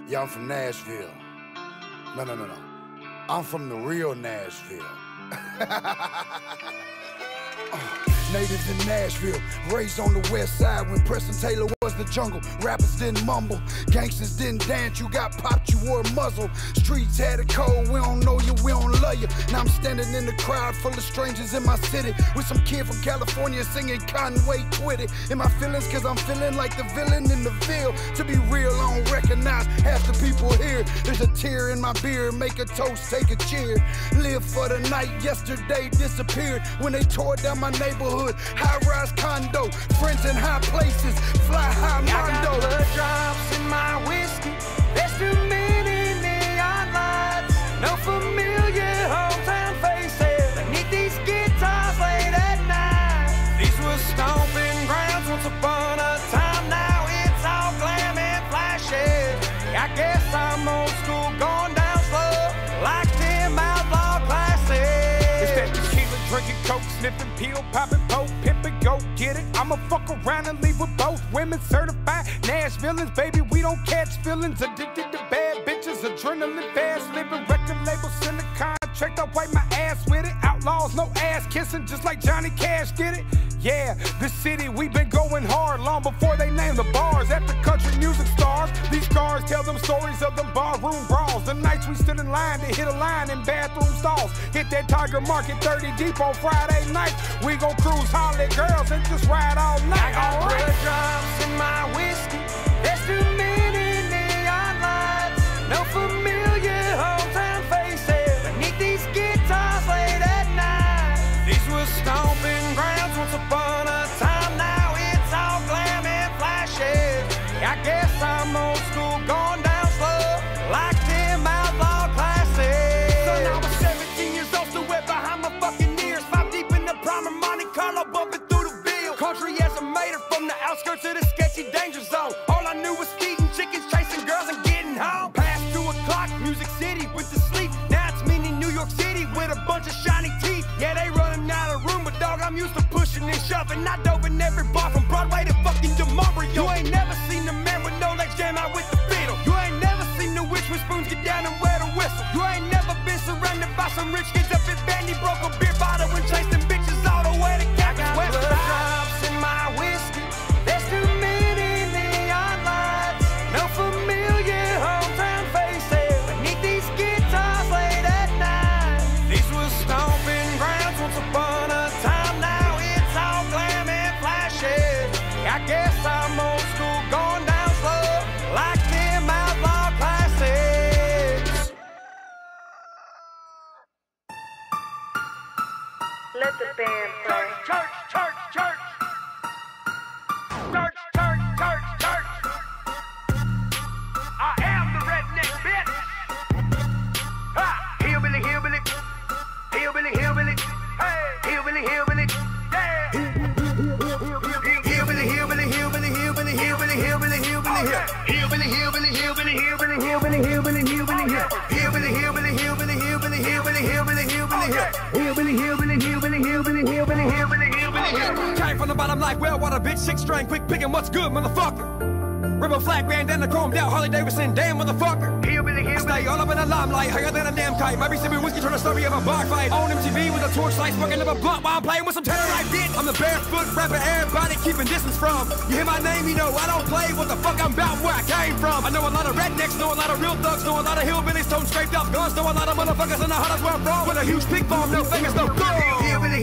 Yeah, I'm from Nashville. No. I'm from the real Nashville. Native in Nashville, raised on the west side when Preston Taylor was the jungle. Rappers didn't mumble, gangsters didn't dance. You got popped, you wore a muzzle. Streets had it cold, we don't know you, we don't love you. Now I'm standing in the crowd full of strangers in my city with some kid from California singing Conway Twitty. In my feelings, cause I'm feeling like the villain in the Ville. To be real, I don't recognize half the people here. There's a tear in my beer, make a toast, take a cheer. Live for the night, yesterday disappeared when they tore down my neighborhood. High-rise condo, friends in high places, fly high mondo. I got blood drops in my whiskey. There's too many neon lights. No familiar hometown faces. Beneath these guitars late at night. These were stomping grounds once upon a time. Now it's all glam and flashy. I guess I'm old school, going down slow, like them outlaw classics. It's that tequila, drinking coke, sniffing peel, popping poke, pimping, go get it. I'ma fuck around and leave with both women certified Nashvilleans, baby. We don't catch feelings. Addicted to bad bitches, adrenaline fast living. Record label, send a contract, I wipe my ass with it. Outlaws, no ass kissing, just like Johnny Cash did it. Yeah, this city, we been going hard long before they named the bars after country music stars. These cars tell them stories of them barroom brawls. The nights we stood in line to hit a line in bathroom stalls. Hit that Tiger Market 30 deep on Friday night. We gon' cruise, holler at girls, and just ride all night. I got blood drops in my whiskey. There's too many neon lights. No familiar hometown faces. Beneath these guitars late at night. These were stomping grounds once upon a time. Now it's all glam and flashy. I guess I'm old school, going down slow, like them outlaw classics. So now I'm 17 years old, still wet behind my fucking ears. 5 deep in the primer, Monte Carlo, bumping through the Ville. Country as a mater from the outskirts of the sketchy danger zone. All I knew was feeding chickens, chasing girls, and getting home. Past 2 o'clock, Music City went to sleep. Now it's me in New York City with a bunch of shiny teeth. Yeah, they running out of room, but dog, I'm used to pushing and shoving. I dove in every bar from Broadway to fucking DeMario. You ain't never seen a man with no legs jam out with the fiddle. You ain't never seen the witch with spoons get down and wear the whistle. You ain't never been surrounded by some rich kids up his band. He broke a beer bottle and chased them bitches all the way to Cactus West. Blood drops in my whiskey. There's too many neon lights. No familiar hometown faces. Beneath these guitars late at night. These were stomping grounds once upon a time. Now it's all glam and flashy. I guess I'm old school, going down slow, like them outlaw classics. Let the band play. Church. I am the redneck bitch. Ha! Hillbilly. Hey! Hillbilly. Yeah! Came from the bottom like well water, bitch, 6-string, quick picking, what's good, motherfucker? Rebel flag, bandana, chromed out, Harley Davidson, damn motherfucker. I stay all up in the limelight, higher than a damn kite. Might be sipping whiskey, trying to story of a bar fight. On MTV with a torchlight, smoking up a blunt while I'm playing with some terrorite bitch. I'm the barefoot rapper, everybody keeping distance from. You hear my name, you know I don't play what the fuck I'm about, where I came from. I know a lot of rednecks, know a lot of real thugs, know a lot of hillbillies, toting scraped off guns, know a lot of motherfuckers in the heart, that's where I'm from. With a huge pig farm, no fingers, no thumb. Hillbilly.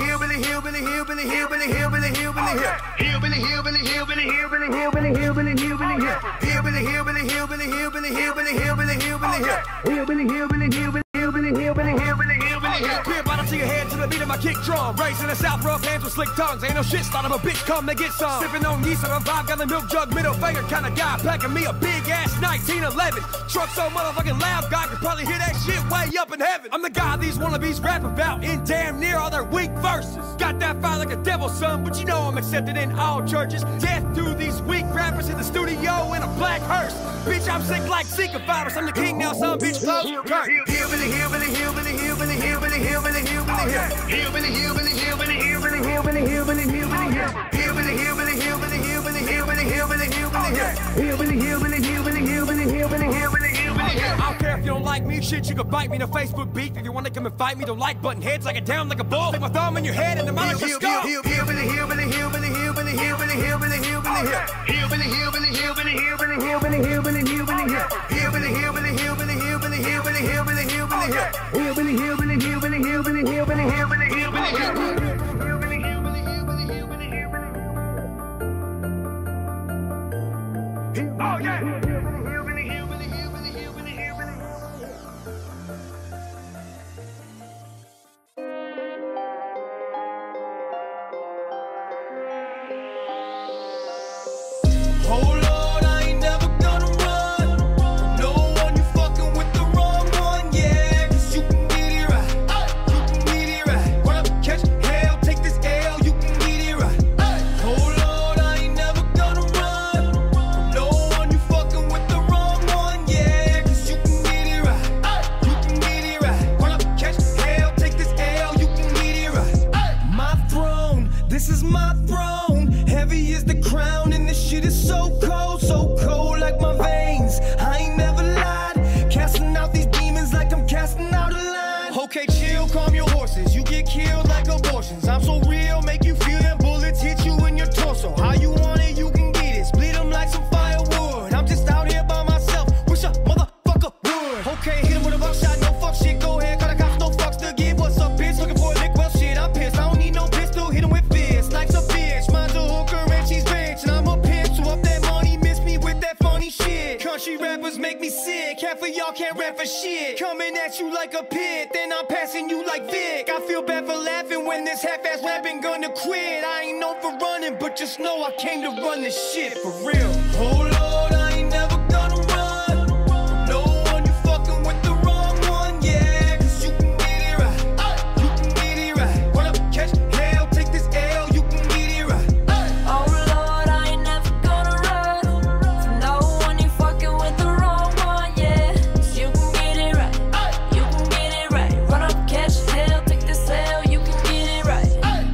Beer bottle to your head to the beat of my kick drum. Raised in the South, rough hands with slick tongues. Ain't no shit, start of a bitch, come they get some. Sipping on yeast, I'm a vibe, got a milk jug, middle finger kind of guy. Packing me a big ass 1911. Truck so motherfucking loud, God could probably hear that shit way up in heaven. I'm the guy these wannabes rap about in damn near all their weak verses. Got that fire like a devil's son, but you know I'm accepted in all churches. Death to these weak rappers in the studio in a black hearse. Bitch, I'm sick like Zika virus. I'm the king now, son, bitch, close. Hillbilly. Hillbilly. Shit, you could bite me, no Facebook beef. If you wanna come and fight me, don't like button heads, like it down like a bull. Stick my thumb in your head and the microscope. Oh yeah. Oh Lord, I ain't never gonna run from no one. You fucking with the wrong one, yeah. 'Cause you can get it right, you can get it right. Run up, catch hell, take this L, you can get it right. Oh Lord, I ain't never gonna run from no one. You fucking with the wrong one, yeah. 'Cause you can get it right, you can get it right. Run up, catch hell, take this L, you can get it right. My throne, this is my throne. Heavy is the crown and this shit is so cold like my veins. I ain't never lied, casting out these demons like I'm casting out a line. Okay, chill, calm your horses. You get killed like abortions. I'm so real, make you feel them bullets hit you in your torso. How you want it, you can get it. Split them like some firewood. I'm just out here by myself. Wish a motherfucker would. Okay, hit him with a buckshot, no fuck shit. Go ahead, call the cops, no fucks to give. What's up, bitch? Looking for a lick? Well, shit, I'm pissed. I don't need no pistol. Hit him with fist. Life's a bitch. Mine's a hooker and she's rich. And I'm a pimp, so up that money, miss me with that funny shit. Country rappers make me sick. Half of y'all can't rap for shit. Coming at you like a pit, then I'm passing you like Vic. I feel bad for laughing when this half-ass rapping gonna quit. I ain't known for running, but just know I came to run this shit for real. Oh Lord, I ain't never gonna run from no one. You fucking with the wrong one, yeah. 'Cause you can get it right, you can get it right. Run up, catch hell, take this L, you can get it right. Oh Lord, I ain't never gonna run from no one. You fucking with the wrong one, yeah. 'Cause you can get it right, you can get it right. Run up, catch hell, take this L, you can get it right.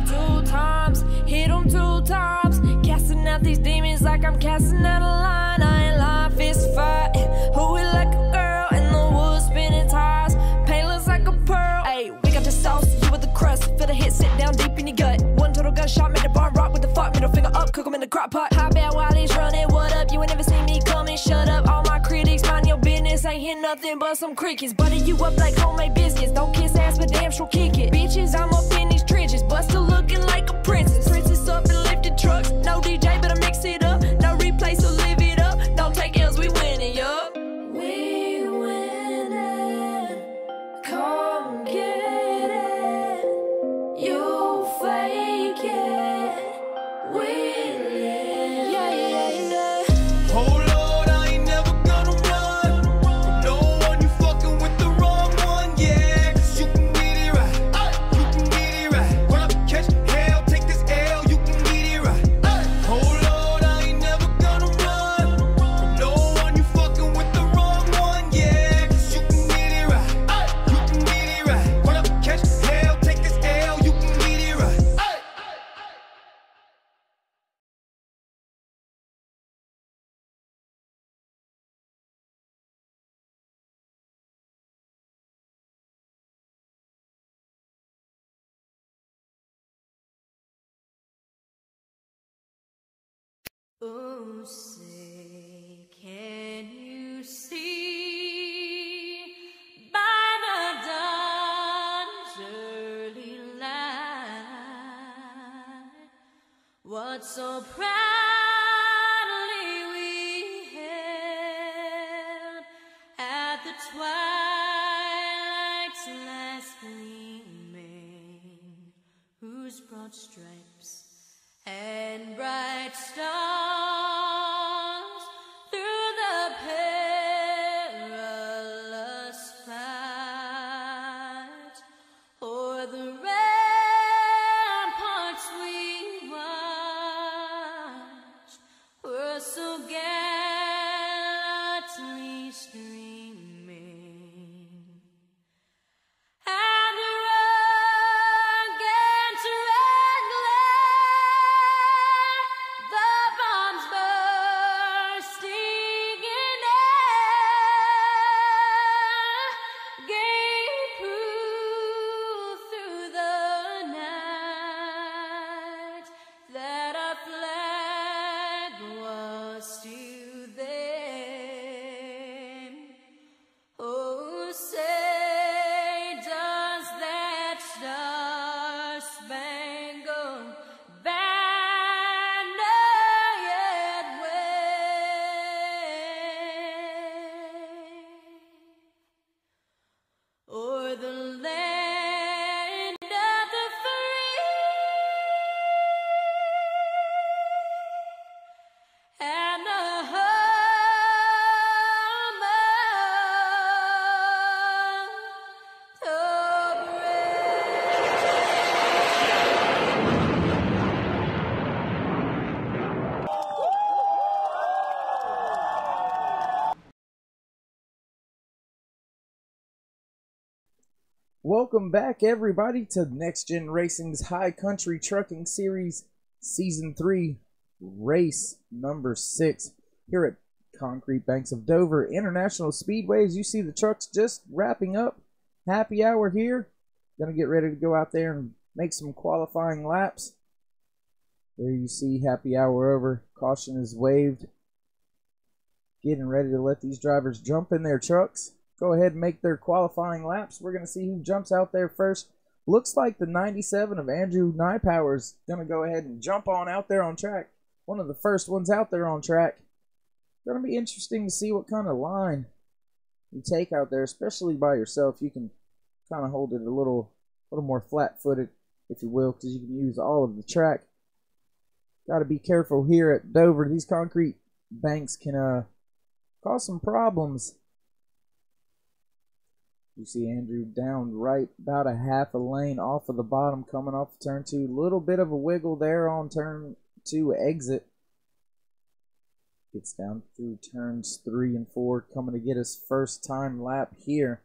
2 times, hit 'em 2 times. Casting out these demons like I'm casting out a line. I ain't lying, fist fight. Who it like a girl in the woods, spinning tires. Painless like a pearl. Ayy, we got the sauce, you with the crust. Feel the hit, sit down deep in your gut. One total gunshot, made the barn rock with the fuck. Middle finger up, cook 'em in the crock pot. Hot bad while he's running, what up? You ain't never seen me coming, shut up. All my critics, mind your business. Ain't hear nothing but some crickets. Butter you up like homemade biscuits. Don't kiss ass, but damn sure kick it. Bitches, I'm up in these trenches, but still looking like a princess. Princess up and lifted trucks. No DJ, but I mix it up. No replay, so live it up. Don't take L's, we winning, yup. We winning. Come get it. You fake it. We live. Yeah, yeah, yeah. Oh Lord, I ain't never gonna run from no one. You fucking with the wrong one, yeah. 'Cause you can get it right, you can get it right. Run up, catch hell, take this L, you can get it right. Oh Lord, I ain't never gonna run from no one. You fucking with the wrong one, yeah. 'Cause you can get it right, you can get it right. Run up, catch hell, take this L, you can get it right. Oh, say, can you see by the dawn's early light what so proudly we held at the twilight's last gleaming, whose broad stripes and bright stars through the perilous fight o'er the ramparts we watched were so gallantly streaming. And the rugged red glare, the Welcome back, everybody, to Next Gen Racing's High Country Trucking Series Season 3, Race number 6, here at Concrete Banks of Dover International Speedway. As you see, the trucks just wrapping up. Happy hour here. Gonna get ready to go out there and make some qualifying laps. There you see happy hour over. Caution is waved. Getting ready to let these drivers jump in their trucks. Go ahead and make their qualifying laps. We're going to see who jumps out there first. Looks like the 97 of Andrew Nypower is going to go ahead and jump on out there on track. One of the first ones out there on track. Going to be interesting to see what kind of line you take out there, especially by yourself. You can kind of hold it a little more flat-footed, if you will, because you can use all of the track. Got to be careful here at Dover. These concrete banks can cause some problems. You see Andrew down right about a half a lane off of the bottom coming off of turn 2. Little bit of a wiggle there on turn 2 exit. Gets down through turns 3 and 4, coming to get his first time lap here.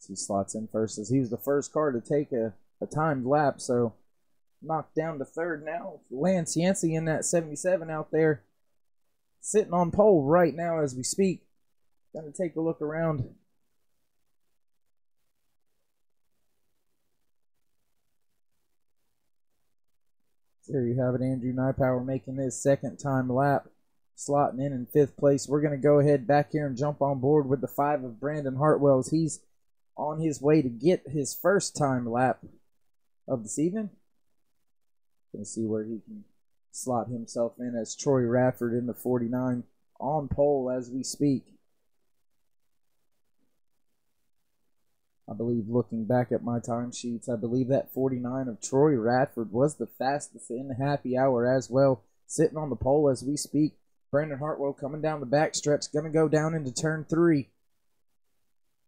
He slots in first as he was the first car to take a timed lap, so knocked down to third now. Lance Yancey in that 77 out there, sitting on pole right now as we speak. Gonna take a look around. There you have it, Andrew Nypower making his second time lap, slotting in 5th place. We're gonna go ahead back here and jump on board with the 5 of Brandon Hartwell as he's on his way to get his first time lap of this evening. Gonna see where he can slot himself in as Troy Radford in the 49 on pole as we speak. I believe, looking back at my timesheets, I believe that 49 of Troy Radford was the fastest in the happy hour as well, sitting on the pole as we speak. Brandon Hartwell coming down the back stretch, gonna go down into turn 3.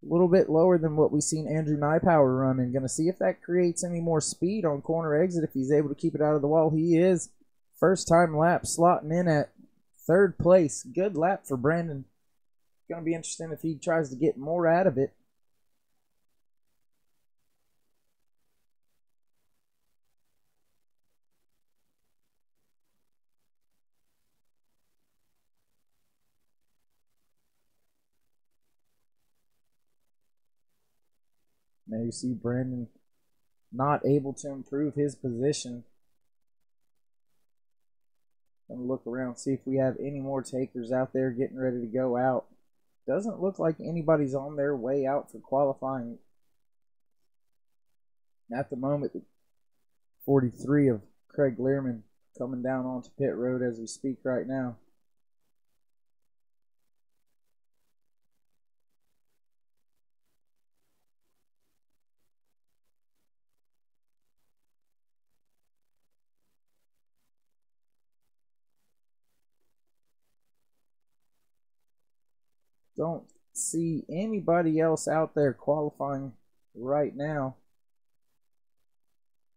A little bit lower than what we've seen Andrew Nypower running. Going to see if that creates any more speed on corner exit if he's able to keep it out of the wall. He is. First time lap, slotting in at 3rd place. Good lap for Brandon. Going to be interesting if he tries to get more out of it. Now you see Brandon not able to improve his position. Gonna look around, see if we have any more takers out there getting ready to go out. Doesn't look like anybody's on their way out for qualifying at the moment. 43 of Craig Learman coming down onto pit road as we speak right now. Don't see anybody else out there qualifying right now.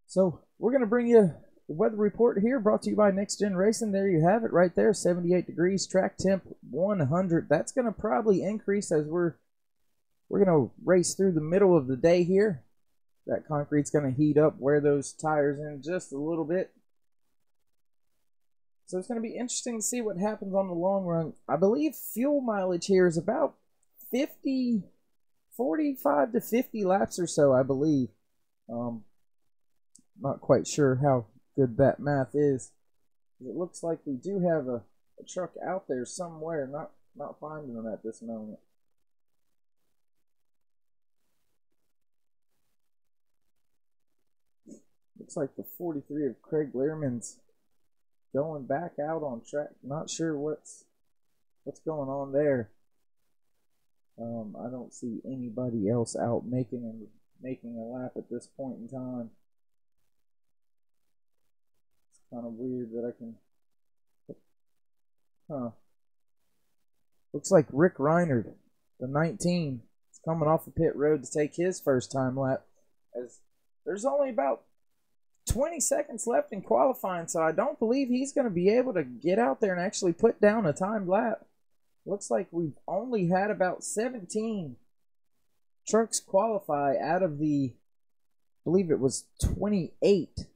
So we're going to bring you the weather report here, brought to you by Next Gen Racing. There you have it right there, 78 degrees, track temp 100. That's going to probably increase as we're going to race through the middle of the day here. That concrete's going to heat up, wear those tires in just a little bit. So it's going to be interesting to see what happens on the long run. I believe fuel mileage here is about 45 to 50 laps or so, I believe. Not quite sure how good that math is. It looks like we do have a truck out there somewhere, not finding them at this moment. Looks like the 43 of Craig Learman's going back out on track. Not sure what's going on there. I don't see anybody else out making a lap at this point in time. It's kind of weird that I can. Looks like Rick Reinard, the 19, is coming off the pit road to take his first time lap. As there's only about 20 seconds left in qualifying, so I don't believe he's going to be able to get out there and actually put down a timed lap. Looks like we've only had about 17 trucks qualify out of the, I believe it was 28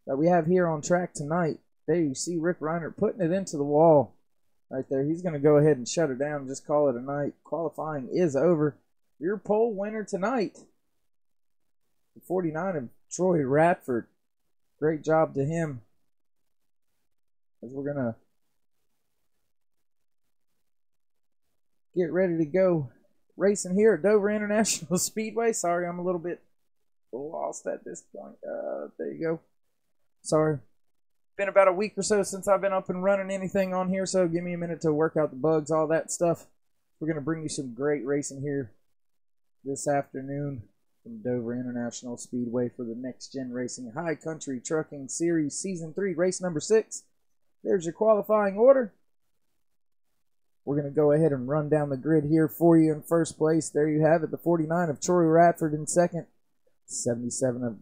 that we have here on track tonight. There you see Rick Reiner putting it into the wall right there. He's going to go ahead and shut her down and just call it a night. Qualifying is over. Your pole winner tonight, the 49 of Troy Radford. Great job to him. As we're going to get ready to go racing here at Dover International Speedway. Sorry, I'm a little bit lost at this point. There you go. Sorry. Been about a week or so since I've been up and running anything on here, so give me a minute to work out the bugs, all that stuff. We're going to bring you some great racing here this afternoon from Dover International Speedway for the Next Gen Racing High Country Trucking Series Season 3, race number 6. There's your qualifying order. We're going to go ahead and run down the grid here for you. In first place, there you have it, the 49 of Troy Radford. In second, 77 of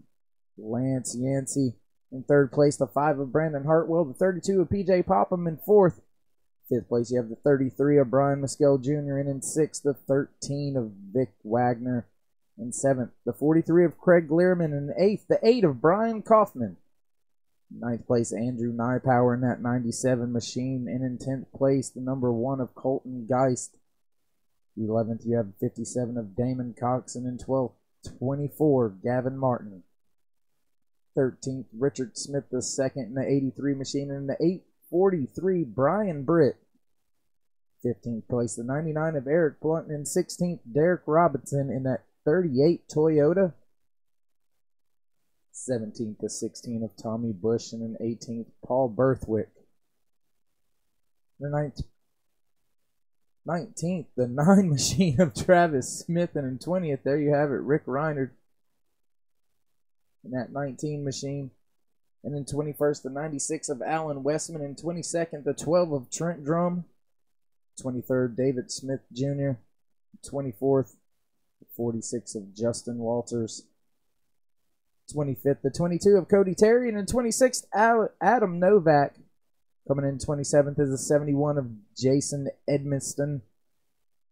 Lance Yancey. In third place, the 5 of Brandon Hartwell. The 32 of PJ Popham. In fourth, fifth place, you have the 33 of Brian Mescal Jr. And in sixth, the 13 of Vic Wagner. In seventh, the 43 of Craig Learman. In eighth, the 8 of Brian Kaufman. Ninth place, Andrew Nypower in that 97 machine. And in 10th place, the number 1 of Colton Geist. 11th, you have 57 of Damon Cox. And in 12th, 24, Gavin Martin. 13th, Richard Smith II in the 83 machine. And in the 843, Brian Britt. 15th place, the 99 of Eric Blunt. And 16th, Derek Robinson in that 38 Toyota. 17th to 16 of Tommy Bush. And in 18th, Paul Berthwick. The 19th, the 9 machine of Travis Smith. And in 20th, there you have it, Rick Reiner in that 19 machine. And in 21st, the 96 of Alan Westman. And 22nd, the 12 of Trent Drum. 23rd, David Smith Jr. 24th, the 46 of Justin Walters. 25th, the 22 of Cody Terry. And in 26th, Adam Novak. Coming in 27th is the 71 of Jason Edmiston.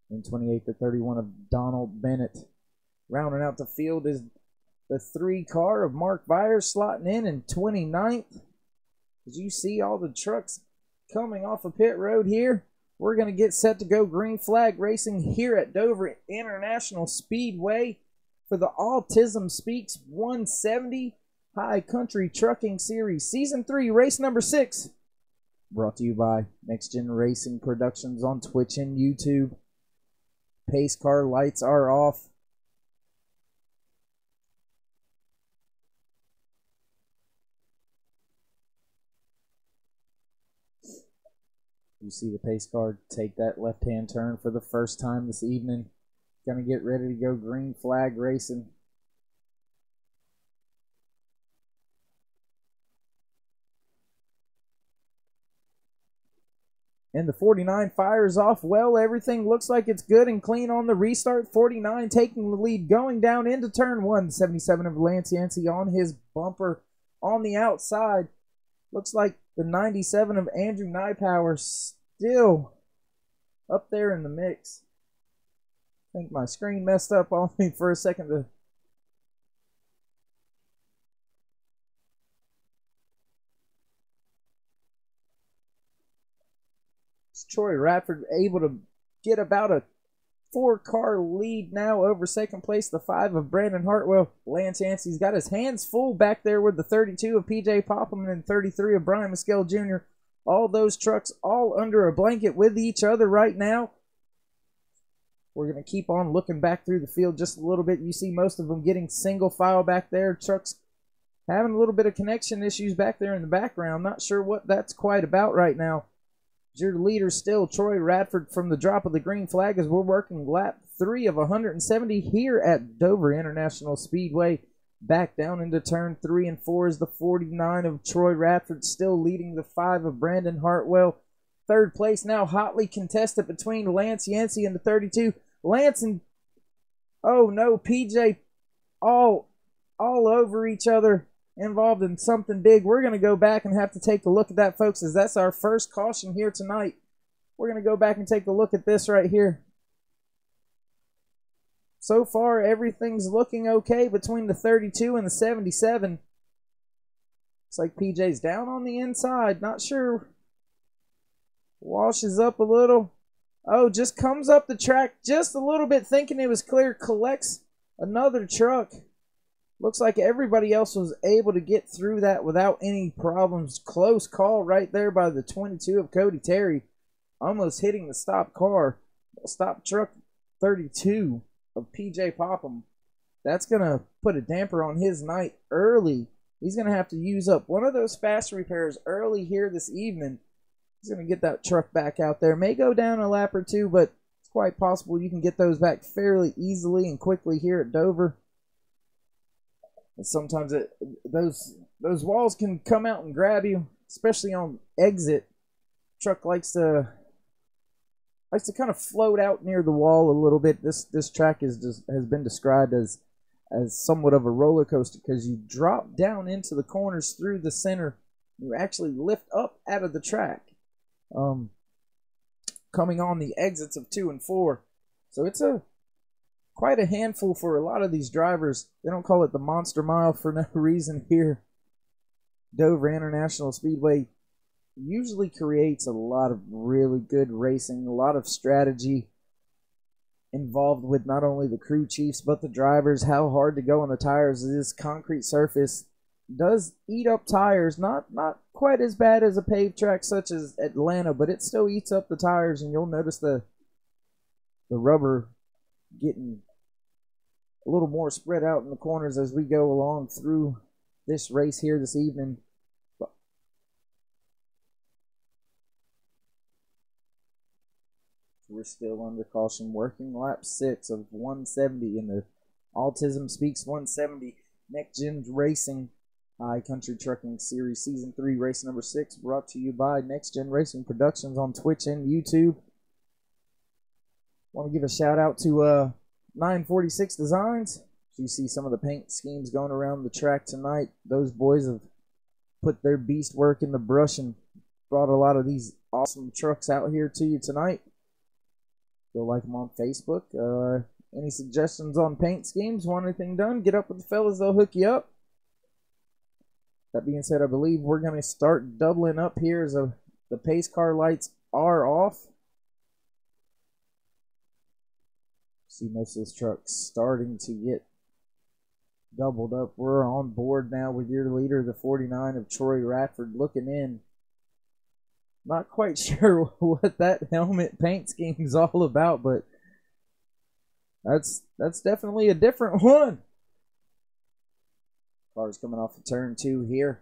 And 28th, the 31 of Donald Bennett. Rounding out the field is the 3 car of Mark Byers slotting in 29th. As you see all the trucks coming off of pit road here, we're going to get set to go green flag racing here at Dover International Speedway for the Autism Speaks 170 High Country Trucking Series Season 3, race number 6. Brought to you by Next Gen Racing Productions on Twitch and YouTube. Pace car lights are off. You see the pace car take that left-hand turn for the first time this evening. Gonna get ready to go green flag racing. And the 49 fires off well. Everything looks like it's good and clean on the restart. 49 taking the lead going down into turn 1. 77 of Lance Yancey on his bumper on the outside. Looks like the 97 of Andrew Nypower still up there in the mix. I think my screen messed up on me for a second. Troy Radford able to get about a 4-car lead now over second place. The 5 of Brandon Hartwell. Lance Yancey's got his hands full back there with the 32 of PJ Popham and 33 of Brian Mescal Jr. All those trucks all under a blanket with each other right now. We're going to keep on looking back through the field just a little bit. You see most of them getting single file back there. Trucks having a little bit of connection issues back there in the background. Not sure what that's quite about right now. Your leader still, Troy Radford, from the drop of the green flag as we're working lap 3 of 170 here at Dover International Speedway. Back down into turn 3 and 4 is the 49 of Troy Radford, still leading the 5 of Brandon Hartwell. Third place now hotly contested between Lance Yancey and the 32. Lance and, oh no, PJ all over each other. involved in something big. We're going to go back and have to take a look at that, folks, as that's our first caution here tonight. We're going to go back and take a look at this right here. So far, everything's looking okay between the 32 and the 77. Looks like PJ's down on the inside. Not sure. Washes up a little. Oh, just comes up the track just a little bit, thinking it was clear. Collects another truck. Looks like everybody else was able to get through that without any problems. Close call right there by the 22 of Cody Terry. Almost hitting the stop car. Stop truck 32 of PJ Popham. That's going to put a damper on his night early. He's going to have to use up one of those fast repairs early here this evening. He's going to get that truck back out there. May go down a lap or two, but it's quite possible you can get those back fairly easily and quickly here at Dover. And sometimes those walls can come out and grab you, especially on exit. Truck likes to kind of float out near the wall a little bit. This track has been described as somewhat of a roller coaster because you drop down into the corners through the center. You actually lift up out of the track, coming on the exits of 2 and 4. So it's quite a handful for a lot of these drivers. They don't call it the Monster Mile for no reason here. Dover International Speedway usually creates a lot of really good racing, a lot of strategy involved with not only the crew chiefs but the drivers. How hard to go on the tires. This concrete surface does eat up tires, not quite as bad as a paved track such as Atlanta, but it still eats up the tires, and you'll notice the rubber getting a little more spread out in the corners as we go along through this race here this evening. We're still under caution, working lap 6 of 170 in the Autism Speaks 170 NextGenRacin High Country Trucking Series Season 3, race number 6, brought to you by NextGenRacin Productions on Twitch and YouTube. Want to give a shout out to 946 Designs. You see some of the paint schemes going around the track tonight. Those boys have put their beast work in the brush and brought a lot of these awesome trucks out here to you tonight. Go like them on Facebook. Any suggestions on paint schemes? Want anything done? Get up with the fellas. They'll hook you up. That being said, I believe we're going to start doubling up here as the pace car lights are off. See most of this truck starting to get doubled up. We're on board now with your leader, the 49 of Troy Radford, looking in. Not quite sure what that helmet paint scheme is all about, but that's definitely a different one. Car's coming off of turn 2 here.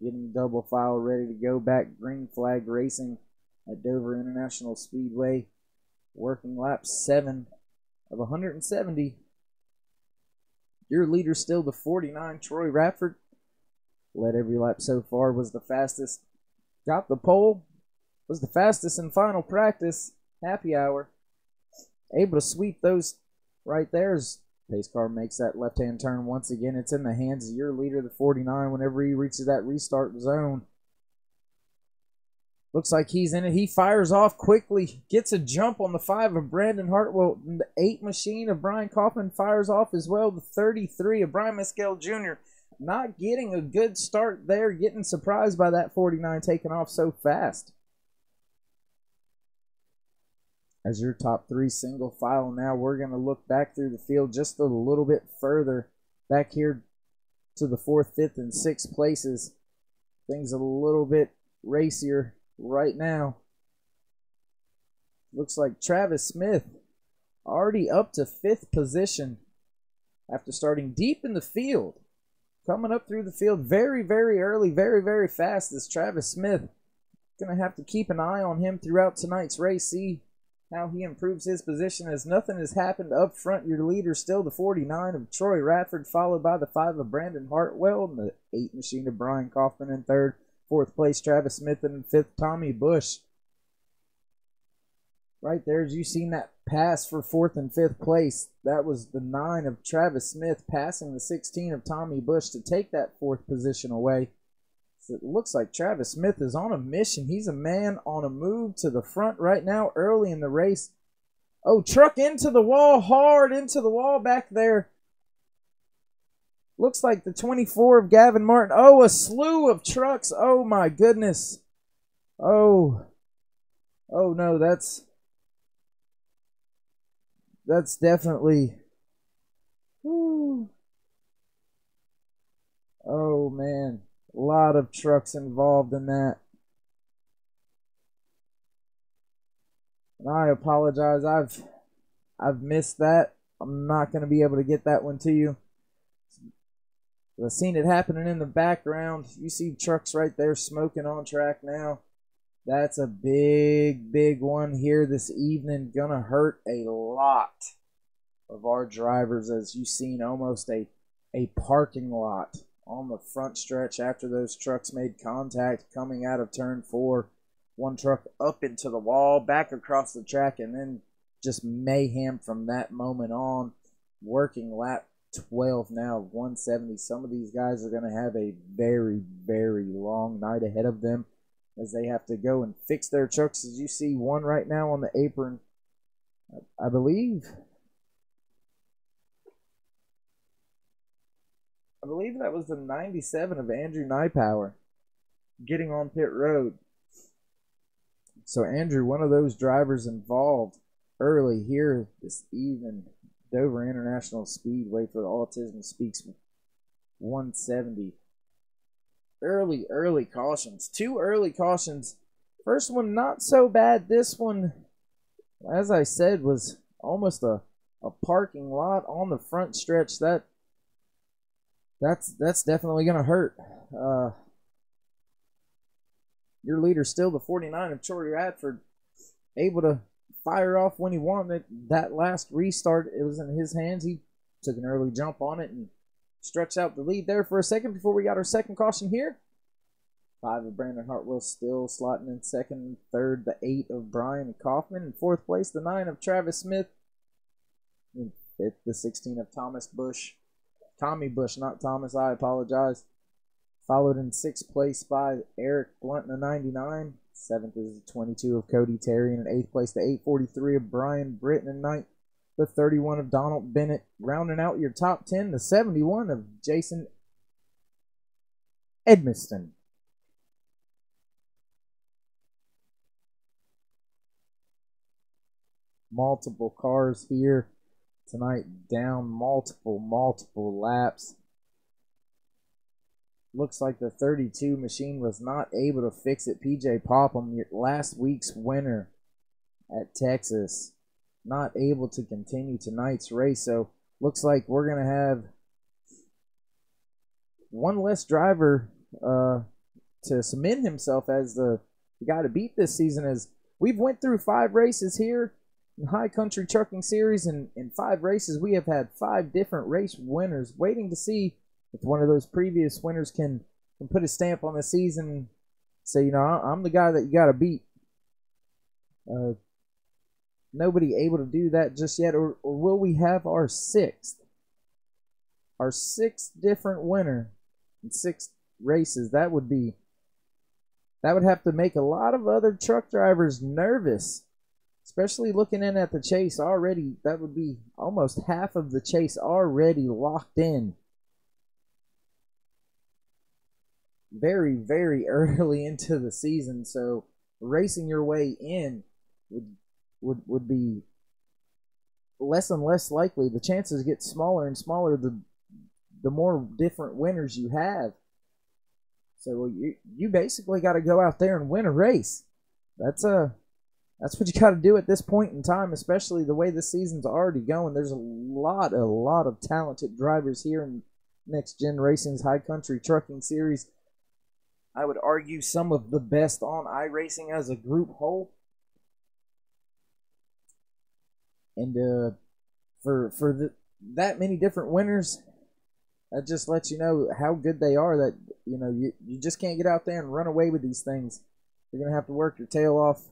Getting double file ready to go back. Green flag racing at Dover International Speedway. Working lap 7 of 170. Your leader still the 49, Troy Radford. Led every lap so far, was the fastest. Got the pole, was the fastest in final practice, happy hour. Able to sweep those right there as pace car makes that left-hand turn once again. It's in the hands of your leader, the 49, whenever he reaches that restart zone. Looks like he's in it. He fires off quickly, gets a jump on the 5 of Brandon Hartwell. The 8 machine of Brian Kaufman fires off as well. The 33 of Brian Mescal Jr. Not getting a good start there, getting surprised by that 49 taking off so fast. As your top 3 single file now, we're going to look back through the field just a little bit further. Back here to the 4th, 5th, and 6th places. Things a little bit racier right now. Looks like Travis Smith already up to 5th position after starting deep in the field. Coming up through the field very, very early, very, very fast is Travis Smith. Going to have to keep an eye on him throughout tonight's race, see how he improves his position as nothing has happened up front. Your leader still the 49 of Troy Radford, followed by the 5 of Brandon Hartwell, and the 8 machine of Brian Kaufman in 3rd. 4th place, Travis Smith, and 5th, Tommy Bush. Right there, as you seen that pass for 4th and 5th place, that was the 9 of Travis Smith passing the 16 of Tommy Bush to take that 4th position away. So it looks like Travis Smith is on a mission. He's a man on a move to the front right now early in the race. Oh, truck into the wall, hard into the wall back there. Looks like the 24 of Gavin Martin. Oh, a slew of trucks. Oh, my goodness. Oh no, that's definitely. Whew. Oh, man. A lot of trucks involved in that. And I apologize. I've missed that. I'm not going to be able to get that one to you. I've seen it happening in the background. You see trucks right there smoking on track now. That's a big, big one here this evening. Gonna hurt a lot of our drivers, as you've seen almost a parking lot on the front stretch after those trucks made contact coming out of turn 4. One truck up into the wall, back across the track, and then just mayhem from that moment on. Working lap 12 now, 170. Some of these guys are going to have a very, very long night ahead of them as they have to go and fix their trucks. As you see one right now on the apron, I believe that was the 97 of Andrew Nypower getting on pit road. So Andrew, one of those drivers involved early here this evening, Dover International Speedway for the Autism Speaks 170. Early cautions. 2 early cautions. First one not so bad. This one, as I said, was almost a parking lot on the front stretch. That's definitely going to hurt. Your leader still the 49 of Troy Radford, able to fire off when he wanted. That last restart, it was in his hands. He took an early jump on it and stretched out the lead there for a second before we got our second caution here. 5 of Brandon Hartwell still slotting in second and third. The 8 of Brian Kaufman. In 4th place, the 9 of Travis Smith. In 5th, the 16 of Tommy Bush, not Thomas, I apologize. Followed in 6th place by Eric Blunt in the 99. 7th is the 22 of Cody Terry. And in 8th place, the 843 of Brian Britton. And 9th, the 31 of Donald Bennett. Rounding out your top 10, the 71 of Jason Edmiston. Multiple cars here tonight, down multiple laps. Looks like the 32 machine was not able to fix it. PJ Popham, last week's winner at Texas, not able to continue tonight's race. So looks like we're going to have one less driver to cement himself as the guy to beat this season. As we've went through 5 races here in High Country Trucking Series, and in 5 races we have had 5 different race winners. Waiting to see if one of those previous winners can put a stamp on the season and say, you know, I'm the guy that you got to beat. Nobody able to do that just yet. Or will we have our 6th different winner in 6 races? That would have to make a lot of other truck drivers nervous, especially looking in at the chase already. That would be almost half of the chase already locked in. Very, very early into the season, so racing your way in would be less and less likely. The chances get smaller and smaller the more different winners you have. So you basically got to go out there and win a race. That's what you got to do at this point in time, especially the way this season's already going. There's a lot of talented drivers here in Next Gen Racing's High Country Trucking Series. I would argue some of the best on iRacing as a group whole. And that many different winners, that just lets you know how good they are. That you just can't get out there and run away with these things. You're gonna have to work your tail off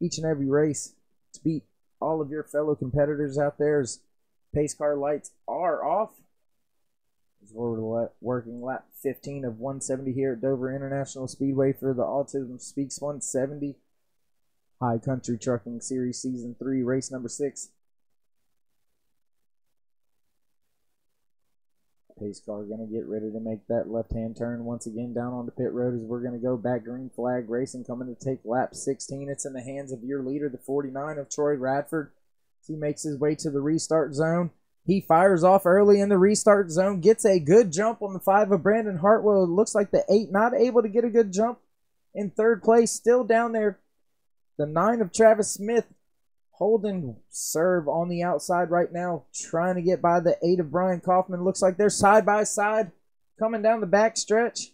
each and every race to beat all of your fellow competitors out there as pace car lights are off. As we're working lap 15 of 170 here at Dover International Speedway for the Autism Speaks 170 High Country Trucking Series Season 3, race number 6. Pace car going to get ready to make that left-hand turn once again down on the pit road as we're going to go back. Green flag racing coming to take lap 16. It's in the hands of your leader, the 49 of Troy Radford. As he makes his way to the restart zone. He fires off early in the restart zone, gets a good jump on the 5 of Brandon Hartwell. It looks like the 8 not able to get a good jump in third place. Still down there, the 9 of Travis Smith holding serve on the outside right now, trying to get by the 8 of Brian Kaufman. Looks like they're side by side coming down the back stretch.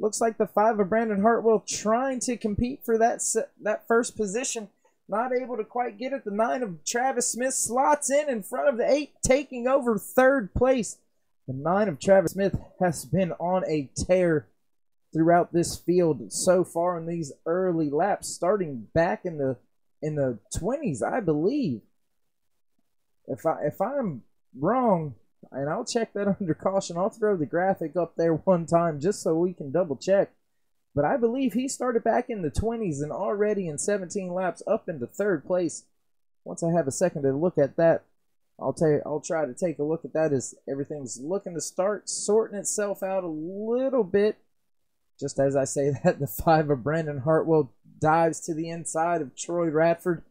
Looks like the 5 of Brandon Hartwell trying to compete for that first position. Not able to quite get it. The 9 of Travis Smith slots in front of the 8, taking over third place. The 9 of Travis Smith has been on a tear throughout this field so far in these early laps, starting back in the 20s, I believe. If I'm wrong, and I'll check that under caution, I'll throw the graphic up there one time just so we can double check. But I believe he started back in the 20s and already in 17 laps up into third place. Once I have a second to look at that, I'll try to take a look at that as everything's looking to start sorting itself out a little bit. Just as I say that, the 5 of Brandon Hartwell dives to the inside of Troy Radford.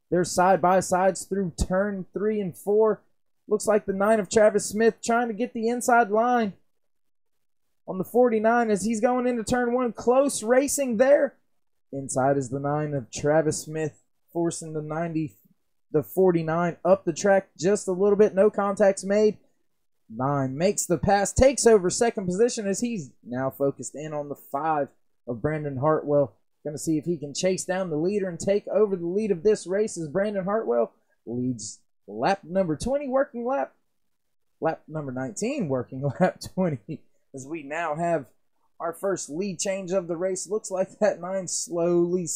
They're side by sides through turn 3 and 4. Looks like the 9 of Travis Smith trying to get the inside line on the 49 as he's going into turn 1. Close racing there. Inside is the 9 of Travis Smith, forcing the 49 up the track just a little bit. No contacts made. 9 makes the pass, takes over second position as he's now focused in on the 5 of Brandon Hartwell. Going to see if he can chase down the leader and take over the lead of this race as Brandon Hartwell leads lap number 20, working lap. Lap number 19, working lap 20. As we now have our first lead change of the race. Looks like that 9 slowly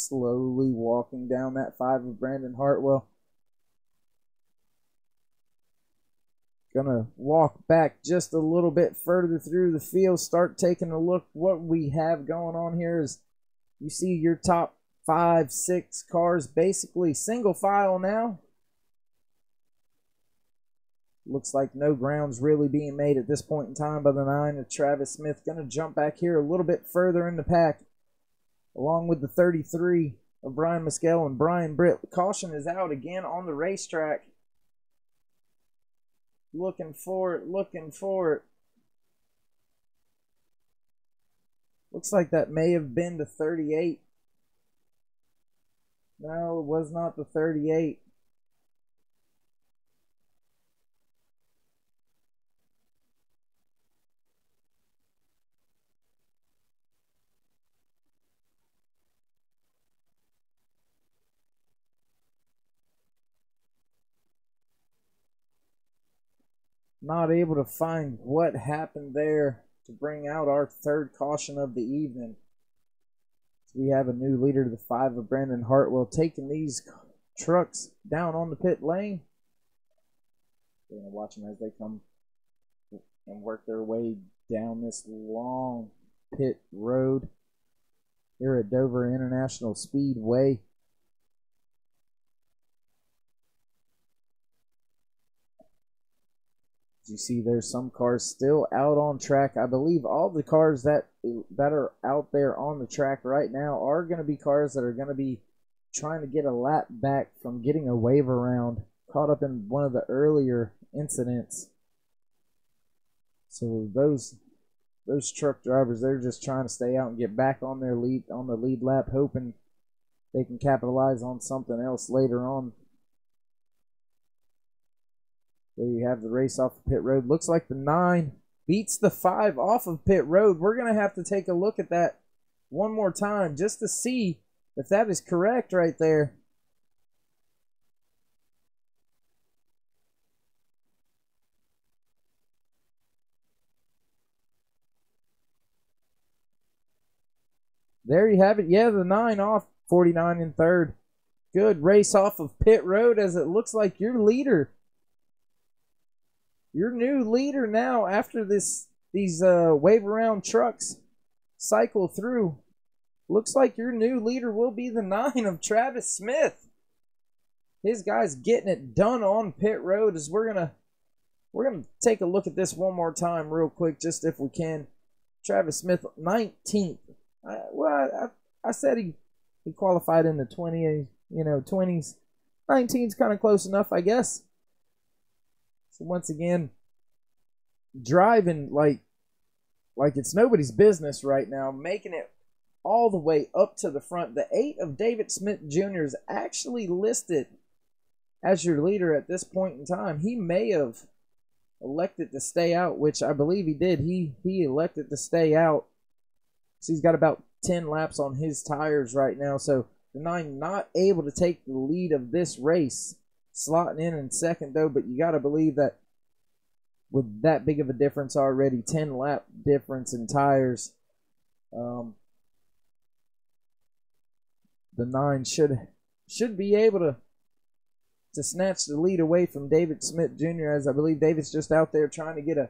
walking down that 5 of Brandon Hartwell. Gonna walk back just a little bit further through the field, start taking a look. What we have going on here is you see your top 5, 6 cars basically single file now. Looks like no ground's really being made at this point in time by the 9 of Travis Smith. Going to jump back here a little bit further in the pack, along with the 33 of Brian Mescal and Brian Britt. Caution is out again on the racetrack. Looking for it. Looks like that may have been the 38. No, it was not the 38. Not able to find what happened there to bring out our third caution of the evening. So we have a new leader to the 5 of Brandon Hartwell, taking these trucks down on the pit lane. We're going to watch them as they come and work their way down this long pit road here at Dover International Speedway. You see there's some cars still out on track. I believe all the cars that are out there on the track right now are going to be cars that are going to be trying to get a lap back from getting a wave around, caught up in one of the earlier incidents. So those truck drivers, they're just trying to stay out and get back on their lead, on the lead lap, hoping they can capitalize on something else later on. There you have the race off the pit road. Looks like the 9 beats the 5 off of pit road. We're going to have to take a look at that one more time just to see if that is correct right there. There you have it. Yeah, the 9 off, 49 in third. Good race off of pit road, as it looks like your leader, your new leader now after these wave around trucks cycle through. Looks like your new leader will be the 9 of Travis Smith. His guy's getting it done on pit road. As we're gonna take a look at this one more time real quick, just if we can. Travis Smith, 19th. I said he qualified in the 20s. 19's kind of close enough, I guess. So once again, driving like it's nobody's business right now, making it all the way up to the front. The 8 of David Smith Jr. is actually listed as your leader at this point in time. He may have elected to stay out, which I believe he did. He elected to stay out. So he's got about 10 laps on his tires right now. So the 9 not able to take the lead of this race. Slotting in second, though, but you got to believe that with that big of a difference already, 10 lap difference in tires, the 9 should be able to snatch the lead away from David Smith Jr., as I believe David's just out there trying to get a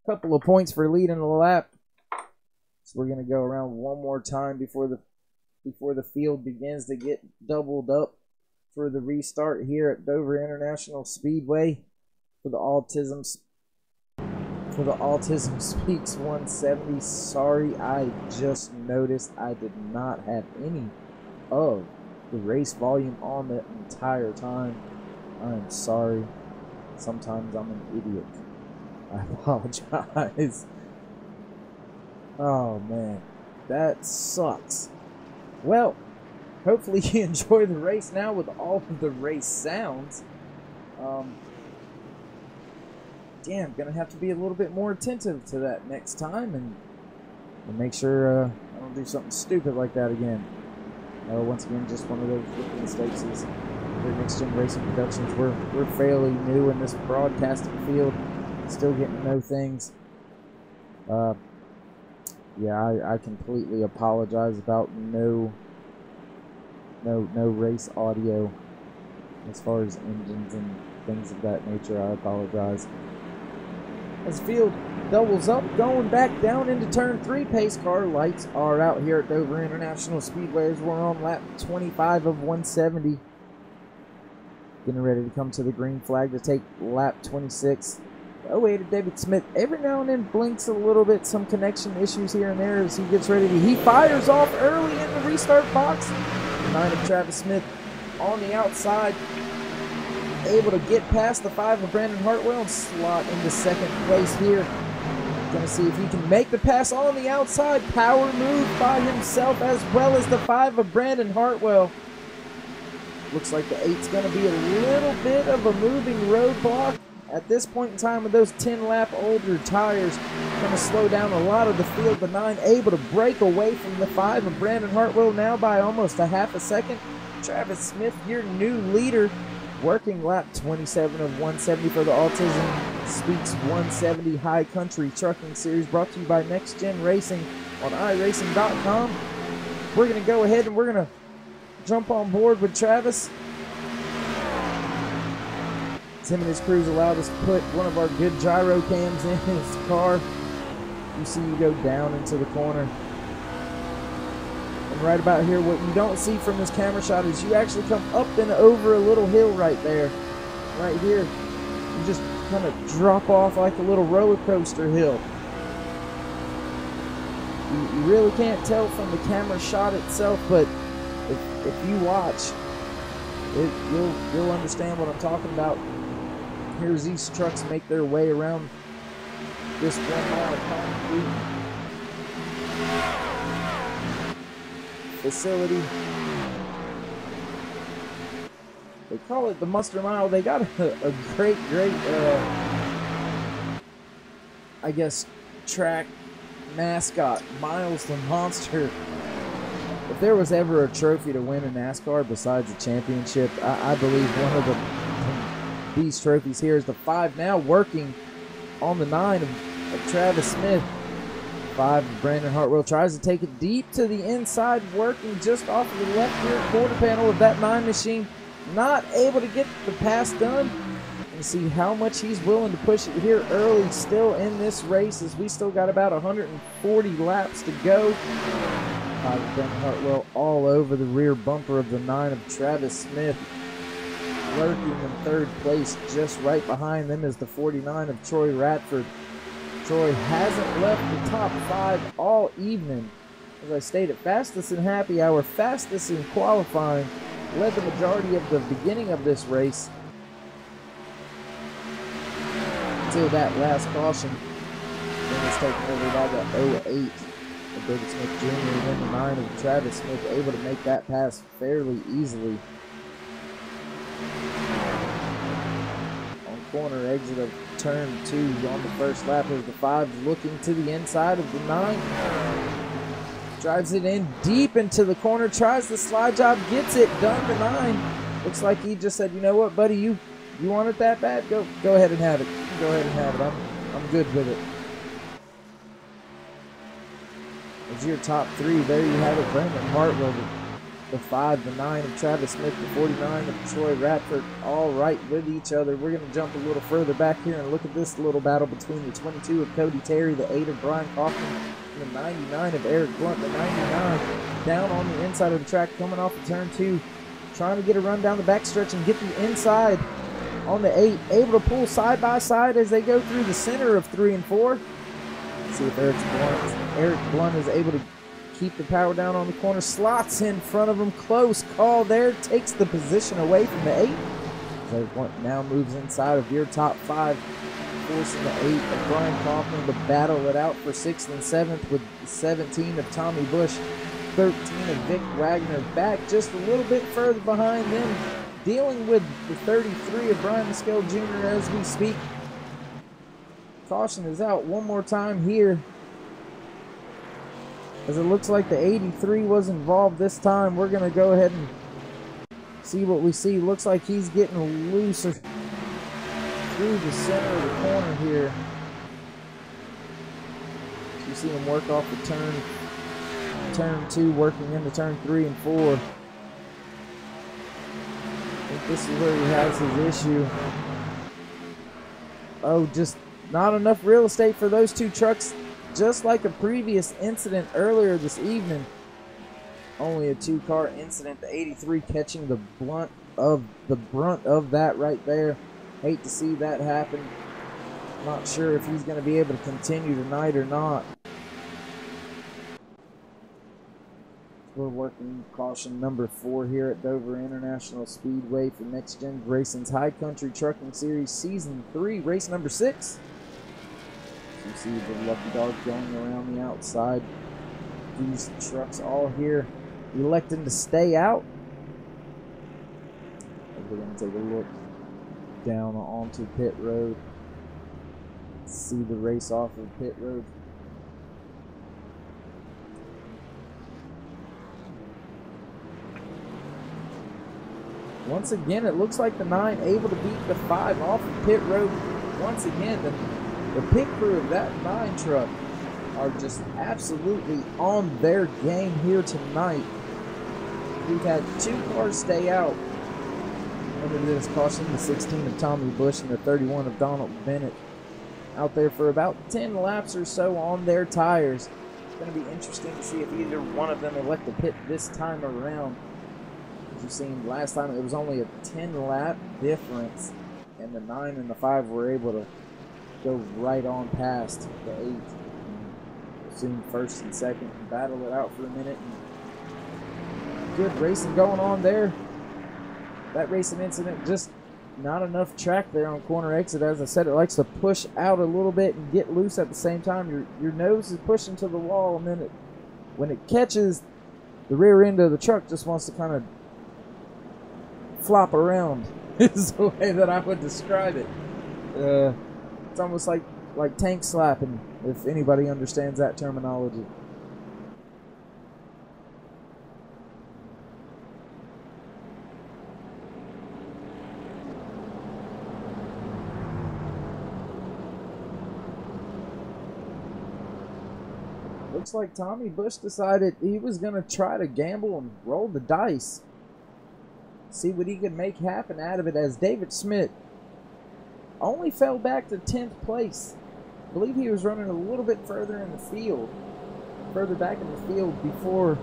couple of points for leading the lap. So we're going to go around one more time before the field begins to get doubled up for the restart here at Dover International Speedway for the Autism Speaks 170. Sorry, I just noticed I did not have any of the race volume on the entire time. I'm sorry. Sometimes I'm an idiot. I apologize. Oh man, that sucks. Well, hopefully you enjoy the race now with all of the race sounds. Damn, gonna have to be a little bit more attentive to that next time and make sure I don't do something stupid like that again. Once again, just one of those rookie mistakes. Is Next Gen Racing Productions. We're fairly new in this broadcasting field, still getting to know things. Yeah, I completely apologize about no race audio as far as engines and things of that nature. I apologize. As the field doubles up, going back down into turn 3, pace car lights are out here at Dover International Speedway as we're on lap 25 of 170. Getting ready to come to the green flag to take lap 26. 08 of David Smith every now and then blinks a little bit, some connection issues here and there as he gets ready to, he fires off early in the restart box. 9 of Travis Smith on the outside, able to get past the 5 of Brandon Hartwell and slot into second place here. Gonna see if he can make the pass on the outside. Power move by himself as well as the 5 of Brandon Hartwell. Looks like the 8's gonna be a little bit of a moving roadblock at this point in time with those 10 lap older tires. Gonna slow down a lot of the field. The 9 able to break away from the 5 of Brandon Hartwell now by almost a half a second. Travis Smith, your new leader, working lap 27 of 170 for the Autism Speaks 170 High Country Trucking Series, brought to you by Next Gen Racing on iRacing.com. We're going to go ahead and we're going to jump on board with Travis. Tim and his crews allowed us to put one of our good gyro cams in his car. You see you go down into the corner. And right about here, what you don't see from this camera shot is you actually come up and over a little hill right there. Right here, you just kind of drop off like a little roller coaster hill. You really can't tell from the camera shot itself, but if you watch, you'll understand what I'm talking about. Here's these trucks make their way around this 1 mile of concrete facility. They call it the Monster Mile. They got a great, I guess, track mascot, Miles the Monster. If there was ever a trophy to win in NASCAR besides the championship, I believe one of these trophies here is the 5 now working on the 9 of Travis Smith. 5, Brandon Hartwell tries to take it deep to the inside, working just off of the left rear quarter panel of that 9 machine. Not able to get the pass done. And see how much he's willing to push it here early still in this race, as we still got about 140 laps to go. Brandon Hartwell all over the rear bumper of the 9 of Travis Smith. Lurking in 3rd place, just right behind them is the 49 of Troy Radford. Troy hasn't left the top 5 all evening. As I stated, fastest in happy hour, fastest in qualifying, led the majority of the beginning of this race until that last caution. Then it's taken over by the 08 of David Smith Jr. and then the 9 of Travis Smith, able to make that pass fairly easily. Corner exit of turn 2 on the first lap as the 5 looking to the inside of the 9. Drives it in deep into the corner, tries the slide job, gets it done to 9. Looks like he just said, you know what, buddy, you want it that bad? Go ahead and have it. Go ahead and have it. I'm good with it. As your top 3, there you have it. Brandon Hartwell, the 5, the 9 of Travis Smith, the 49 of Troy Radford, all right with each other. We're going to jump a little further back here and look at this little battle between the 22 of Cody Terry, the 8 of Brian Kaufman, and the 99 of Eric Blunt. The 99 down on the inside of the track, coming off of turn 2, trying to get a run down the backstretch and get the inside on the 8, able to pull side by side as they go through the center of 3 and 4. Let's see if Eric Blunt is able to keep the power down on the corner, slots in front of him, close call there, takes the position away from the 8. Blunt now moves inside of your top 5, forcing the 8 of Brian Kaufman to battle it out for 6th and 7th with the 17 of Tommy Bush, 13 of Vic Wagner back just a little bit further behind them, dealing with the 33 of Brian Mescal Jr. as we speak. Caution is out one more time here, as it looks like the 83 was involved this time. We're going to go ahead and see what we see. Looks like he's getting looser through the center of the corner here. You see him work off the turn 2, working into turn 3 and 4. I think this is where he has his issue. Oh, just not enough real estate for those 2 trucks. Just like a previous incident earlier this evening, only a 2-car incident. The 83 catching the brunt of that right there. Hate to see that happen. Not sure if he's going to be able to continue tonight or not. We're working caution number 4 here at Dover International Speedway for NextGenRacin's High Country Trucking Series Season 3, race number 6. You see the lucky dog going around the outside. These trucks all here electing to stay out. We're going to take a look down onto pit road. See the race off of pit road. Once again, it looks like the 9 able to beat the 5 off of pit road. Once again, the pit crew of that 9 truck are just absolutely on their game here tonight. We've had 2 cars stay out under this caution, the 16 of Tommy Bush and the 31 of Donald Bennett, out there for about 10 laps or so on their tires. It's going to be interesting to see if either one of them elect to pit this time around. As you've seen last time, it was only a 10-lap difference, and the 9 and the 5 were able to go right on past the 8. Soon 1st and 2nd and battle it out for a minute. And good racing going on there. That racing incident, just not enough track there on corner exit. As I said, it likes to push out a little bit and get loose at the same time. Your nose is pushing to the wall, and then when it catches, the rear end of the truck just wants to kind of flop around is the way that I would describe it. It's almost like tank slapping, if anybody understands that terminology. Looks like Tommy Bush decided he was going to try to gamble and roll the dice. See what he could make happen out of it, as David Smith only fell back to 10th place. I believe he was running a little bit further in the field, further back in the field before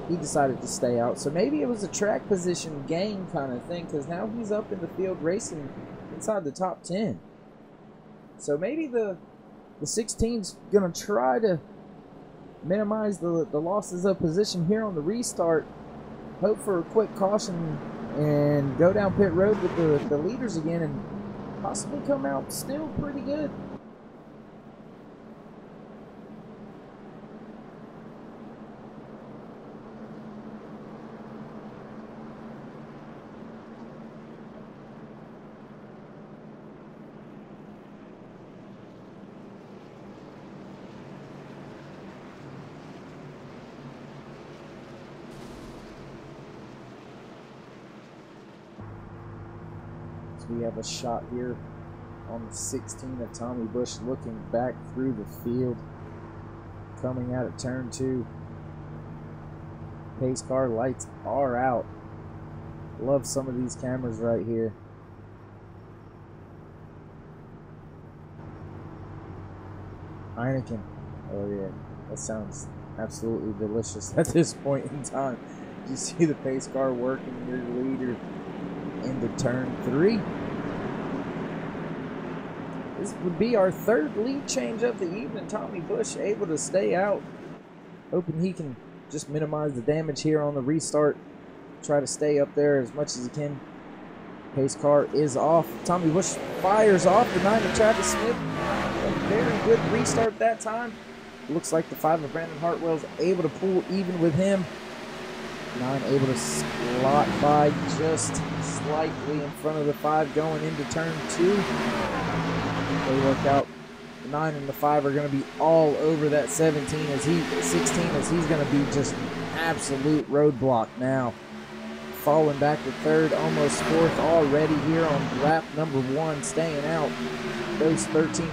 he decided to stay out. So maybe it was a track position gain kind of thing, because now he's up in the field racing inside the top 10. So maybe the 16's going to try to minimize the losses of position here on the restart. Hope for a quick caution and go down pit road with the leaders again and possibly come out still pretty good. We have a shot here on the 16 of Tommy Bush looking back through the field, coming out of turn 2. Pace car lights are out. Love some of these cameras right here. Heineken. Oh yeah, that sounds absolutely delicious at this point in time. You see the pace car working your leader into turn 3. This would be our 3rd lead change of the evening. Tommy Bush able to stay out, hoping he can just minimize the damage here on the restart. Try to stay up there as much as he can. Pace car is off. Tommy Bush fires off the 9 of Travis Smith. A very good restart that time. Looks like the 5 of Brandon Hartwell's able to pull even with him. 9 able to slot by just slightly in front of the 5 going into turn 2. They work out. The 9 and the 5 are going to be all over that 16 as he's going to be just an absolute roadblock now. Falling back to 3rd, almost 4th already here on lap number 1, staying out. Those 13,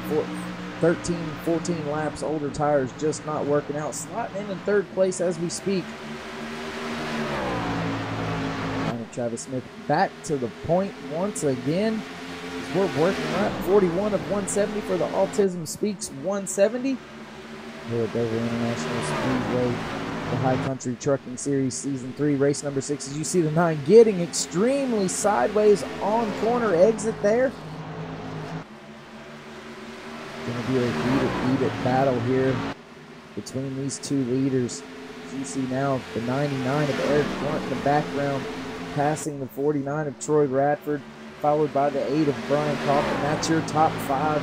14 laps, older tires just not working out. Slotting in 3rd place as we speak. Travis Smith back to the point once again. We're working lap 41 of 170 for the Autism Speaks 170. Here at Dover International Speedway, the High Country Trucking Series Season 3, race number 6. As you see the 9 getting extremely sideways on corner exit there. Going to be a beat it battle here between these two leaders. As you see now, the 99 of Eric Blunt in the background, passing the 49 of Troy Radford, followed by the 8 of Brian Kaufman. That's your top 5.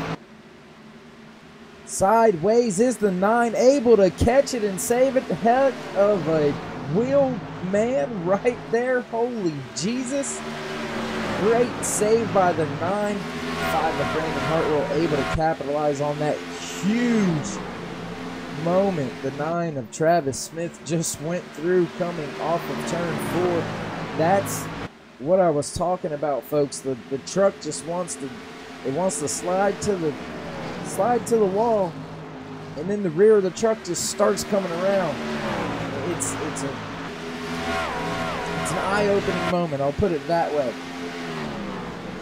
Sideways is the 9, able to catch it and save it. Heck of a wheel man right there. Holy Jesus. Great save by the 9. 5 of Brandon Hartwell able to capitalize on that huge moment. The 9 of Travis Smith just went through coming off of turn 4. That's what I was talking about, folks. The truck just wants to slide to the wall, and then the rear of the truck just starts coming around. It's an eye-opening moment, I'll put it that way.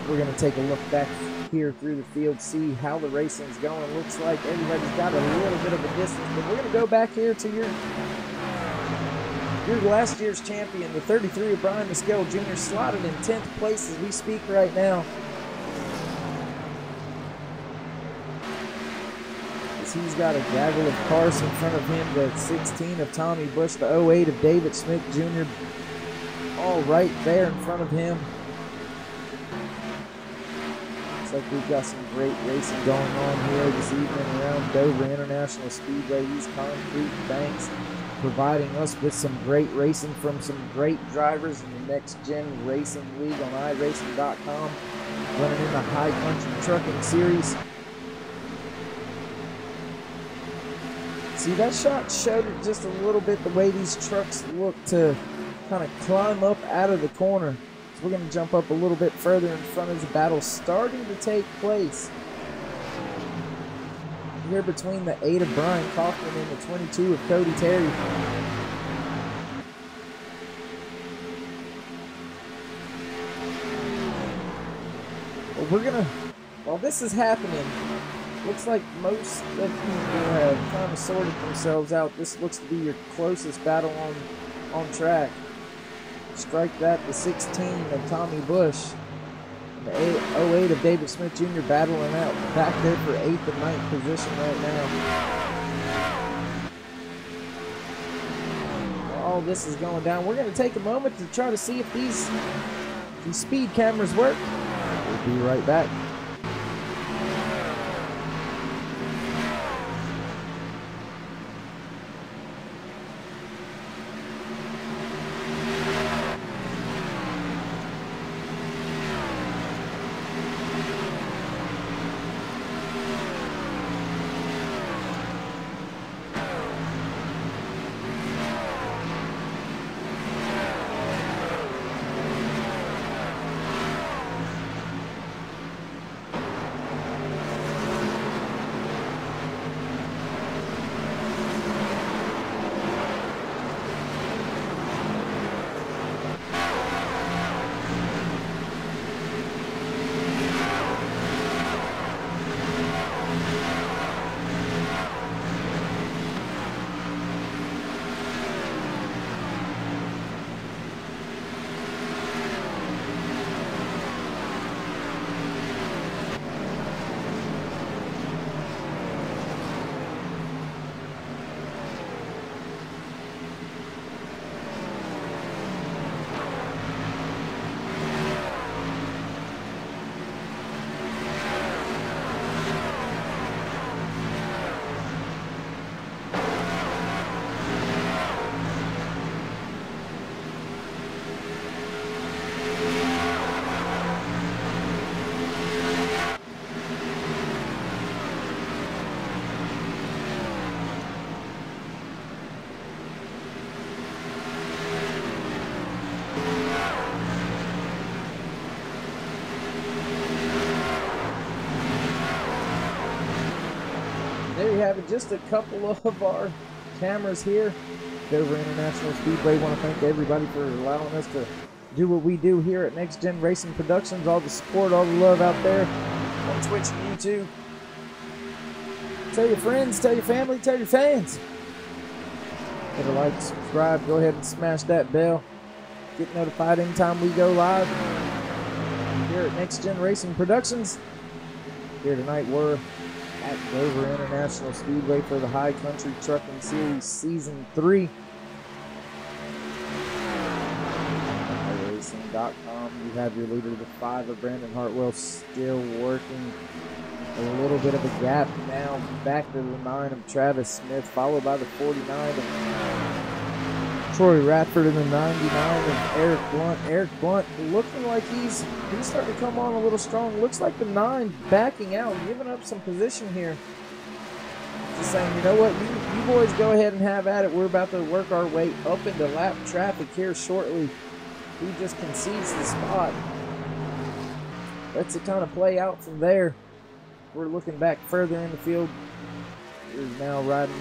We're gonna take a look back here through the field, see how the racing's going. Looks like everybody's got a little bit of a distance, but we're gonna go back here to your last year's champion, the 33 of Brian Mescal Jr., slotted in 10th place as we speak right now. As he's got a gaggle of cars in front of him, the 16 of Tommy Bush, the 08 of David Smith Jr., all right there in front of him. Looks like we've got some great racing going on here this evening around Dover International Speedway. These concrete banks providing us with some great racing from some great drivers in the Next Gen Racing League on iRacing.com, running in the High Country Trucking Series. See, that shot showed it just a little bit, the way these trucks look to kind of climb up out of the corner. So we're going to jump up a little bit further in front of the battle starting to take place. here between the 8 of Brian Kaufman and the 22 of Cody Terry. Well, we're gonna, while this is happening, looks like most of you have kind of sorted themselves out. This looks to be your closest battle on track. Strike that, the 16 of Tommy Bush. And the 08 of David Smith Jr. battling out back there for 8th and 9th position right now. While all this is going down, we're going to take a moment to try to see if these speed cameras work. We'll be right back. There you have it, just a couple of our cameras here. Dover International Speedway. Want to thank everybody for allowing us to do what we do here at Next Gen Racing Productions. All the support, all the love out there on Twitch and YouTube. Tell your friends, tell your family, tell your fans. Hit a like, subscribe, go ahead and smash that bell. Get notified anytime we go live here at Next Gen Racing Productions. Here tonight we're at Dover International Speedway for the High Country Trucking Series Season 3. iRacing.com. You have your leader, the 5 of Brandon Hartwell, still working. A little bit of a gap now. Back to the 9 of Travis Smith, followed by the 49 of Troy Radford and the 99 of Eric Blunt. Eric Blunt looking like he's starting to come on a little strong. Looks like the 9 backing out, giving up some position here. Just saying, you know what, you boys go ahead and have at it. We're about to work our way up into lap traffic here shortly. He just concedes the spot. Lets it kind of play out from there. We're looking back further in the field. We're now riding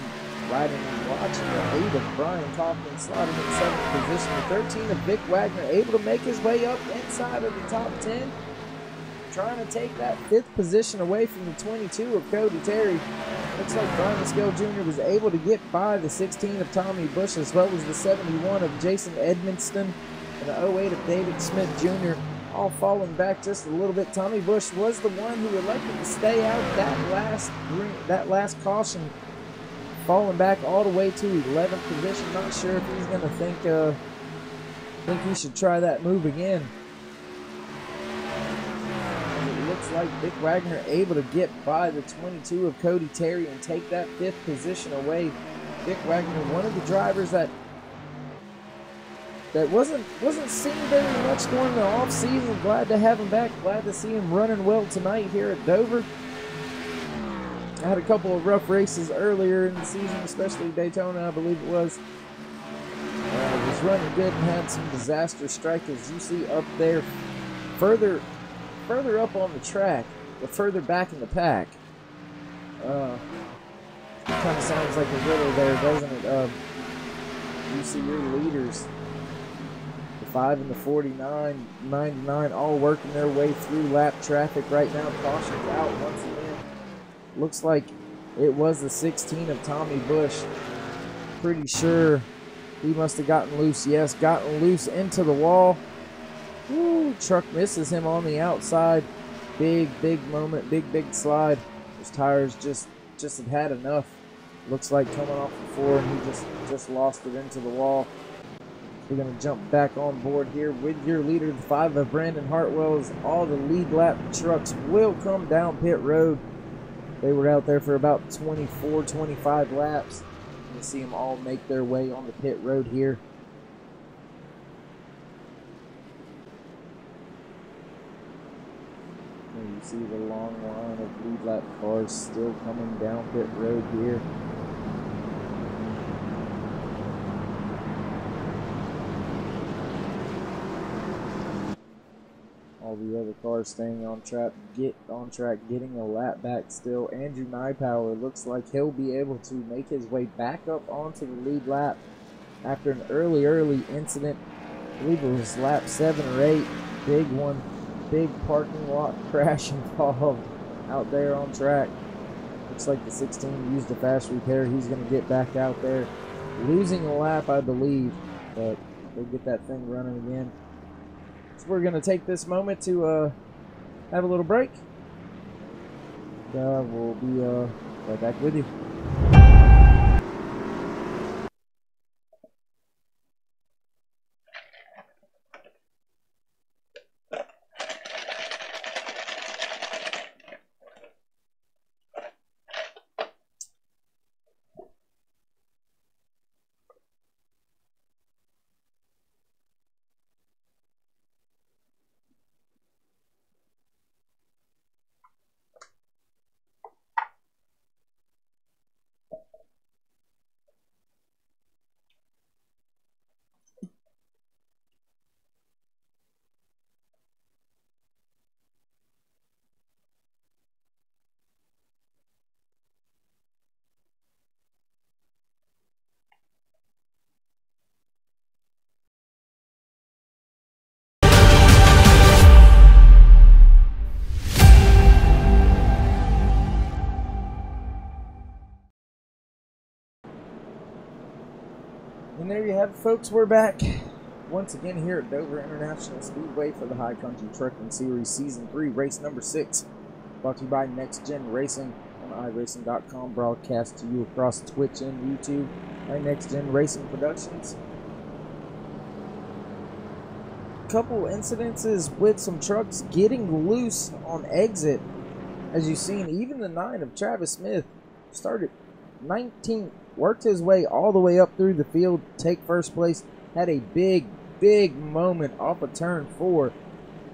and watching the 8 of Brian Kaufman slotted in 7th position. The 13 of Vic Wagner able to make his way up inside of the top 10. Trying to take that 5th position away from the 22 of Cody Terry. Looks like Brian Scale Jr. was able to get by the 16 of Tommy Bush, as well as the 71 of Jason Edmonston and the 08 of David Smith Jr. all falling back just a little bit. Tommy Bush was the one who elected to stay out that last caution, falling back all the way to 11th position. Not sure if he's going to think he should try that move again. It looks like Vic Wagner able to get by the 22 of Cody Terry and take that 5th position away. Vic Wagner, one of the drivers that wasn't seen very much during the off season. Glad to have him back. Glad to see him running well tonight here at Dover. I had a couple of rough races earlier in the season, especially Daytona, I believe it was. Was running good and had some disaster strike, as you see up there, further up on the track, but further back in the pack. kind of sounds like a riddle there, doesn't it? You see your leaders, the 5 and the 49, 99, all working their way through lap traffic right now. Caution's out once again. Looks like it was the 16 of Tommy Bush. Pretty sure he must have gotten loose. Yes, gotten loose into the wall. Woo, truck misses him on the outside. Big moment, big slide. His tires just have had enough. Looks like coming off the floor, and he just lost it into the wall. We're going to jump back on board here with your leader, the 5 of Brandon Hartwell, as all the lead lap trucks will come down pit road. They were out there for about 24, 25 laps. You see them all make their way on the pit road here. And you see the long line of lead lap cars still coming down pit road here. All the other cars staying on track, getting a lap back still. Andrew Nypower looks like he'll be able to make his way back up onto the lead lap after an early incident. I believe it was lap 7 or 8. Big one, big parking lot crash involved out there on track. Looks like the 16 used a fast repair. He's going to get back out there, losing a lap, I believe, but they'll get that thing running again. We're going to take this moment to have a little break. We'll be right back with you. And there you have it, folks. We're back once again here at Dover International Speedway for the High Country Trucking Series Season 3, race number 6. Brought to you by NextGenRacin on iRacing.com. Broadcast to you across Twitch and YouTube by NextGenRacin Productions. Couple incidences with some trucks getting loose on exit. As you've seen, even the 9 of Travis Smith started 19th. Worked his way all the way up through the field, take first place, had a big moment off of turn 4.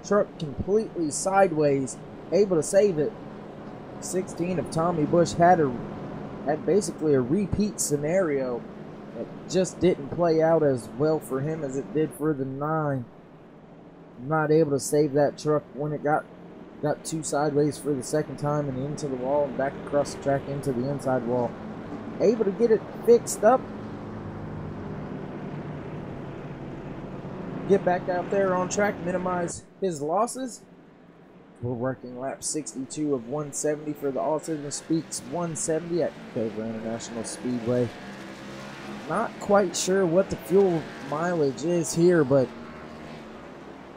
Truck completely sideways, able to save it. 16 of Tommy Bush had basically a repeat scenario that just didn't play out as well for him as it did for the 9. Not able to save that truck when it got too sideways for the second time and into the wall and back across the track into the inside wall. Able to get it fixed up, get back out there on track, minimize his losses. We're working lap 62 of 170 for the Autism Speaks 170 at Dover International Speedway. Not quite sure what the fuel mileage is here, but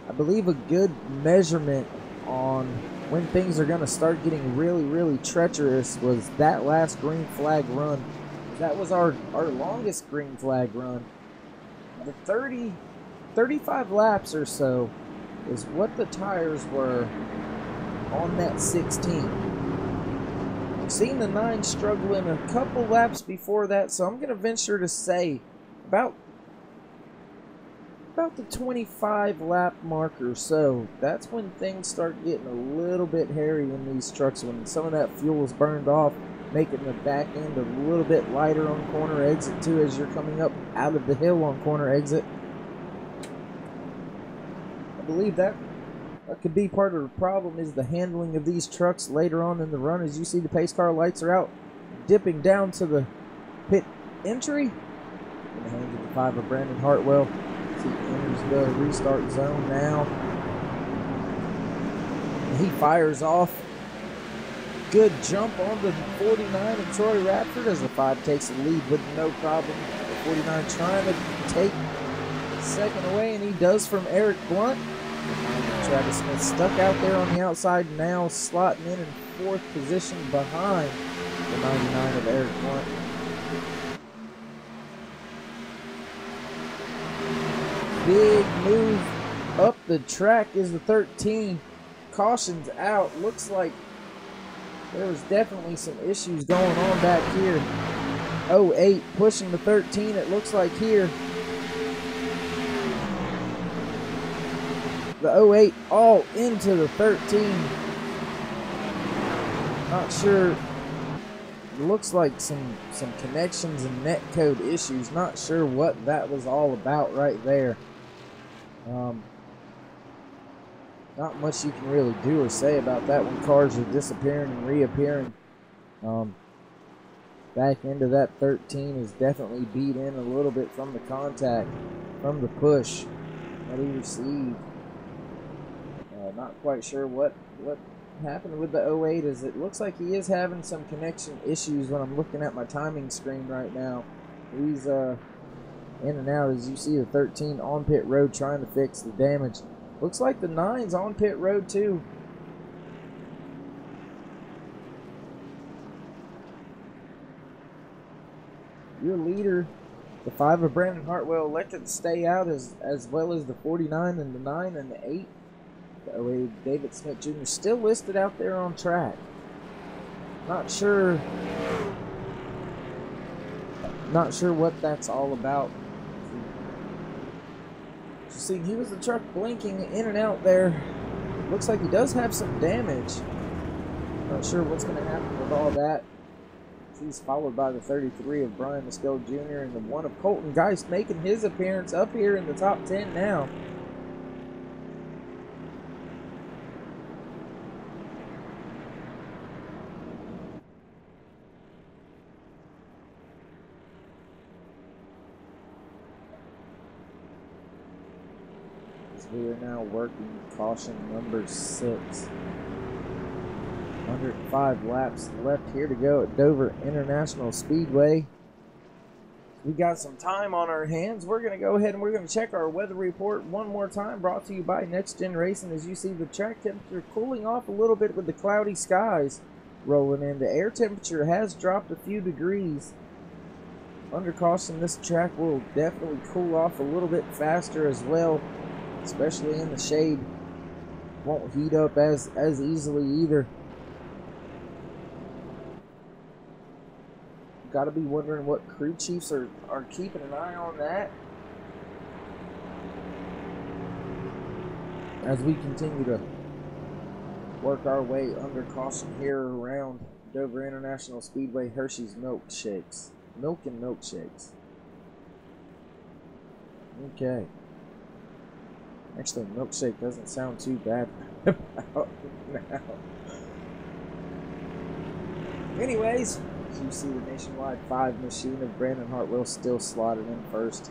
I believe a good measurement on when things are going to start getting really treacherous was that last green flag run. That was our longest green flag run. The 35 laps or so is what the tires were on that 16. I've seen the 9 struggle in a couple laps before that, so I'm going to venture to say about the 25 lap mark or so. That's when things start getting a little bit hairy in these trucks, when some of that fuel is burned off, making the back end a little bit lighter on corner exit too as you're coming up out of the hill on corner exit. I believe that could be part of the problem, is the handling of these trucks later on in the run. As you see, the pace car lights are out. dipping down to the pit entry. In the hands of the 5 of Brandon Hartwell. He enters the restart zone now. He fires off. Good jump on the 49 of Troy Radford as the 5 takes the lead with no problem. The 49 trying to take second away, and he does from Eric Blunt. Travis Smith stuck out there on the outside, now slotting in 4th position behind the 99 of Eric Blunt. Big move up the track is the 13. Caution's out. Looks like there was definitely some issues going on back here. 08 pushing the 13, it looks like here. The 08 all into the 13. Not sure. It looks like some connections and netcode issues. Not sure what that was all about right there. Not much you can really do or say about that when cars are disappearing and reappearing. Back into that 13 is definitely beat in a little bit from the contact, from the push that he received. Not quite sure what happened with the 08, as it looks like he is having some connection issues when I'm looking at my timing screen right now. He's in and out, as you see the 13 on pit road trying to fix the damage. Looks like the 9's on pit road too. Your leader, the 5 of Brandon Hartwell, elected to stay out as well as the 49 and the 9 and the 8. The 08 David Smith Jr. still listed out there on track. Not sure what that's all about. See, he was the truck blinking in and out there. Looks like he does have some damage. Not sure what's going to happen with all that. He's followed by the 33 of Brian Musco Jr. and the 1 of Colton Geist making his appearance up here in the top 10 now. We are now working caution number 6. 105 laps left here to go at Dover International Speedway. We got some time on our hands. We're going to go ahead and we're going to check our weather report one more time, brought to you by NextGenRacin. As you see, the track temperature cooling off a little bit with the cloudy skies rolling in. The air temperature has dropped a few degrees. Under caution, this track will definitely cool off a little bit faster as well, especially in the shade. Won't heat up as easily either. Got to be wondering what crew chiefs are keeping an eye on that as we continue to work our way under caution here around Dover International Speedway. Hershey's milkshakes, milk and milkshakes. Okay. Actually, milkshake doesn't sound too bad about now. Anyways, you see the Nationwide 5 machine of Brandon Hartwell still slotted in first,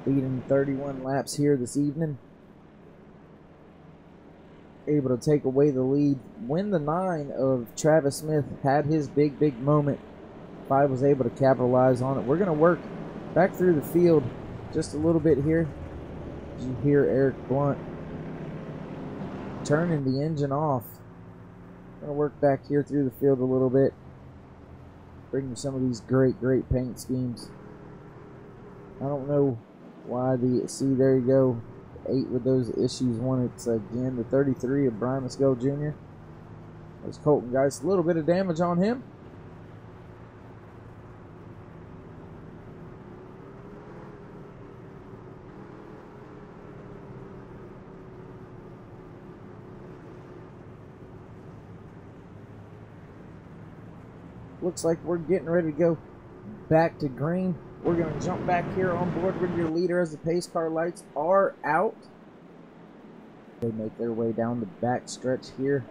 leading 31 laps here this evening. Able to take away the lead when the 9 of Travis Smith had his big moment. 5 was able to capitalize on it. We're going to work back through the field just a little bit here. You hear Eric Blunt turning the engine off. Going to work back here through the field a little bit. Bring you some of these great paint schemes. I don't know why see, there you go. 8 with those issues. One, it's again the 33 of Brian Musco Jr. There's Colton Geist. A little bit of damage on him. Looks like we're getting ready to go back to green. We're going to jump back here on board with your leader as the pace car lights are out. They make their way down the back stretch here.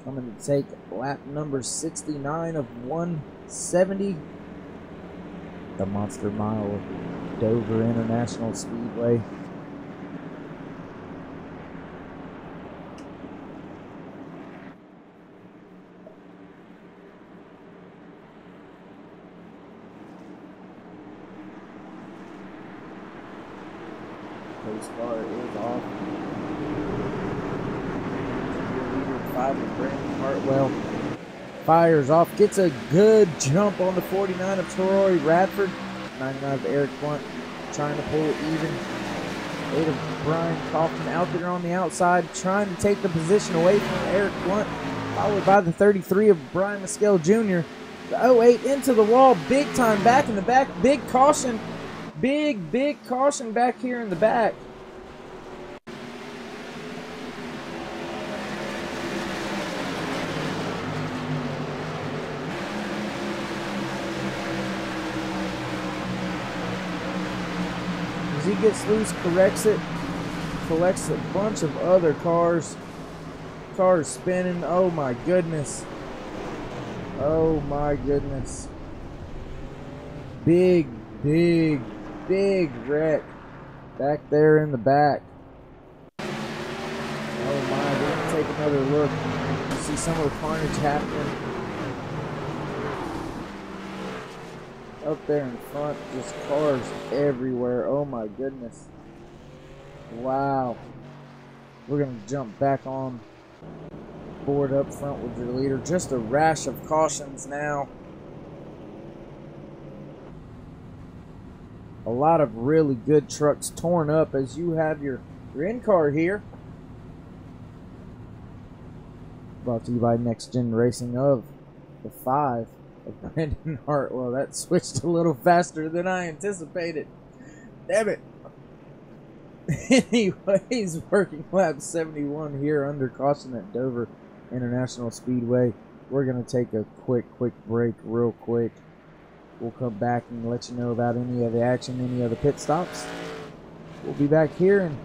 Coming to take lap number 69 of 170. The Monster Mile of Dover International Speedway. Pace car is off. Leader 5 of Brandon Hartwell. Fires off, gets a good jump on the 49 of Troy Radford. 99 of Eric Blunt trying to pull even. 8 of Brian Kaufman out there on the outside trying to take the position away from Eric Blunt, followed by the 33 of Brian Mescal Jr. The 08 into the wall, big time back in the back, big caution. Big caution back here in the back. As he gets loose, corrects it, collects a bunch of other cars. Cars spinning. Oh my goodness. Oh my goodness. Big wreck back there in the back. Oh my, we're gonna take another look. See some of the carnage happening up there in front. Just cars everywhere. Oh my goodness. Wow. We're gonna jump back on board up front with your leader. Just a rash of cautions now. A lot of really good trucks torn up as you have your in-car here. Brought to you by Next Gen Racing of the 5 of Brandon Hartwell. That switched a little faster than I anticipated. Damn it. Anyways, working lap 71 here under caution at Dover International Speedway. We're going to take a quick break real quick. We'll come back and let you know about any of the action, any of the pit stops. We'll be back here and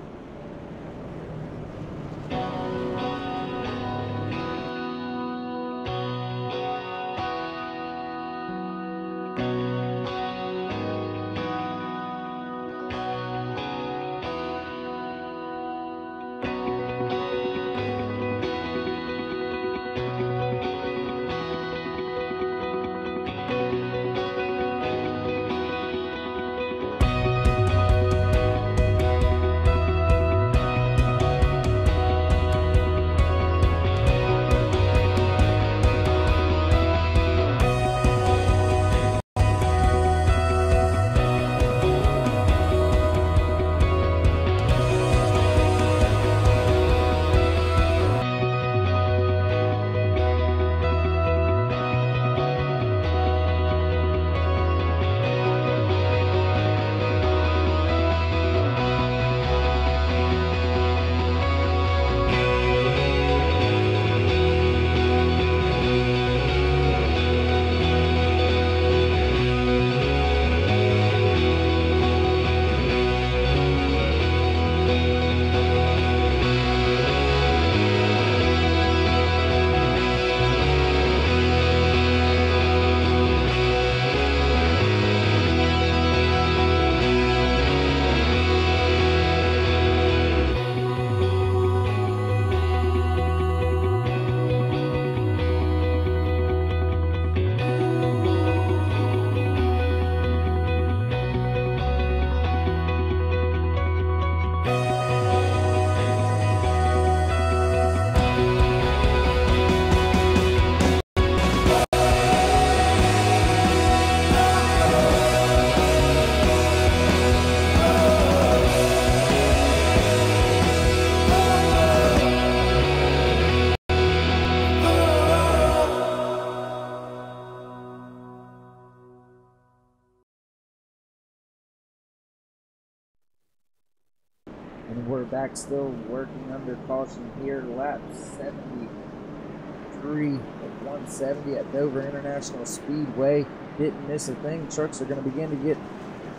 we're back still working under caution here. Lap 73 of 170 at Dover International Speedway. Didn't miss a thing. Trucks are going to begin to get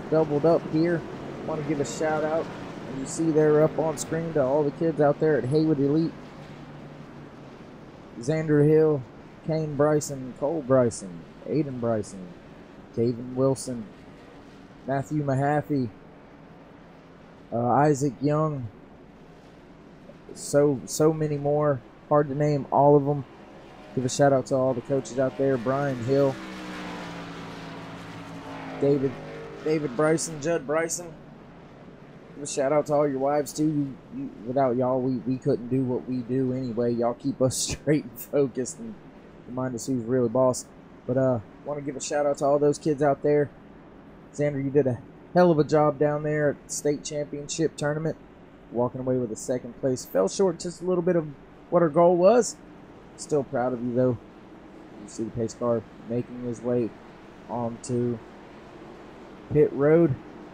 doubled up here. Want to give a shout out, and you see there up on screen, to all the kids out there at Haywood Elite. Xander Hill, Kane Bryson, Cole Bryson, Aiden Bryson, Taven Wilson, Matthew Mahaffey, Isaac Young, so many more. Hard to name all of them. Give a shout out to all the coaches out there. Brian Hill, David Bryson, Judd Bryson. Give a shout out to all your wives too. Without y'all, we couldn't do what we do anyway. Y'all keep us straight and focused and remind us who's really boss. But want to give a shout out to all those kids out there. Xander, you did a hell of a job down there at the state championship tournament, walking away with a second place. Fell short just a little bit of what our goal was. Still proud of you though. You see the pace car making his way onto pit road.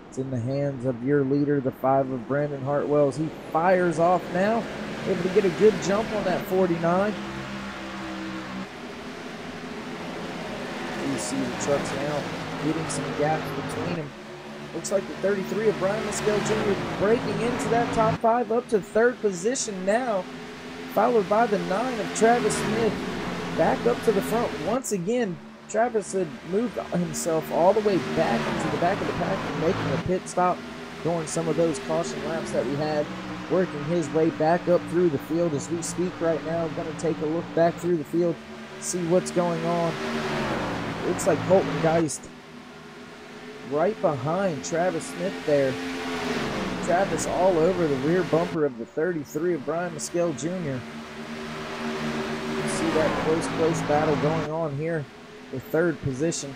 It's in the hands of your leader, the 5 of Brandon Hartwell, as he fires off now. Able to get a good jump on that 49. You see the trucks now getting some gaps between them. Looks like the 33 of Brian Mescal Jr. breaking into that top 5 up to 3rd position now, followed by the 9 of Travis Smith back up to the front. Once again, Travis had moved himself all the way back into the back of the pack and making a pit stop during some of those caution laps that we had, working his way back up through the field as we speak right now. Going to take a look back through the field, see what's going on. Looks like Colton Geist right behind Travis Smith there. Travis all over the rear bumper of the 33 of Brian Mescal Jr. You see that close battle going on here. The 3rd position.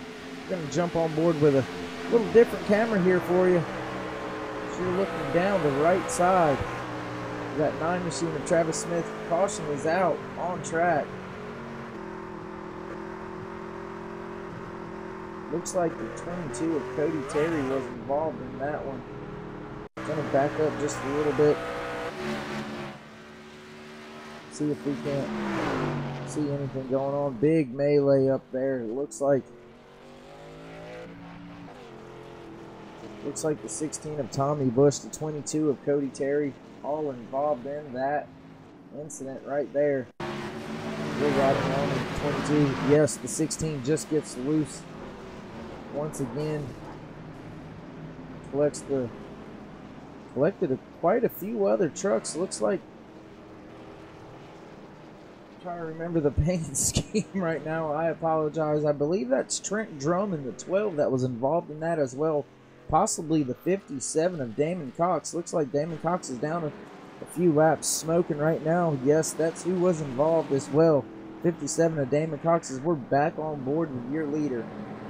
Going to jump on board with a little different camera here for you. As you're looking down the right side, that 9 machine of Travis Smith. Caution is out on track. Looks like the 22 of Cody Terry was involved in that one. Going to back up just a little bit. See if we can't see anything going on. Big melee up there. It looks like the 16 of Tommy Bush, the 22 of Cody Terry, all involved in that incident right there. We're riding on the 22. Yes, the 16 just gets loose once again. Collected quite a few other trucks. Looks like, I'm trying to remember the paint scheme right now. I apologize. I believe that's Trent Drum and the 12 that was involved in that as well. Possibly the 57 of Damon Cox. Looks like Damon Cox is down a few laps, smoking right now. Yes, that's who was involved as well. 57 of Damon Cox, as we're back on board with your leader,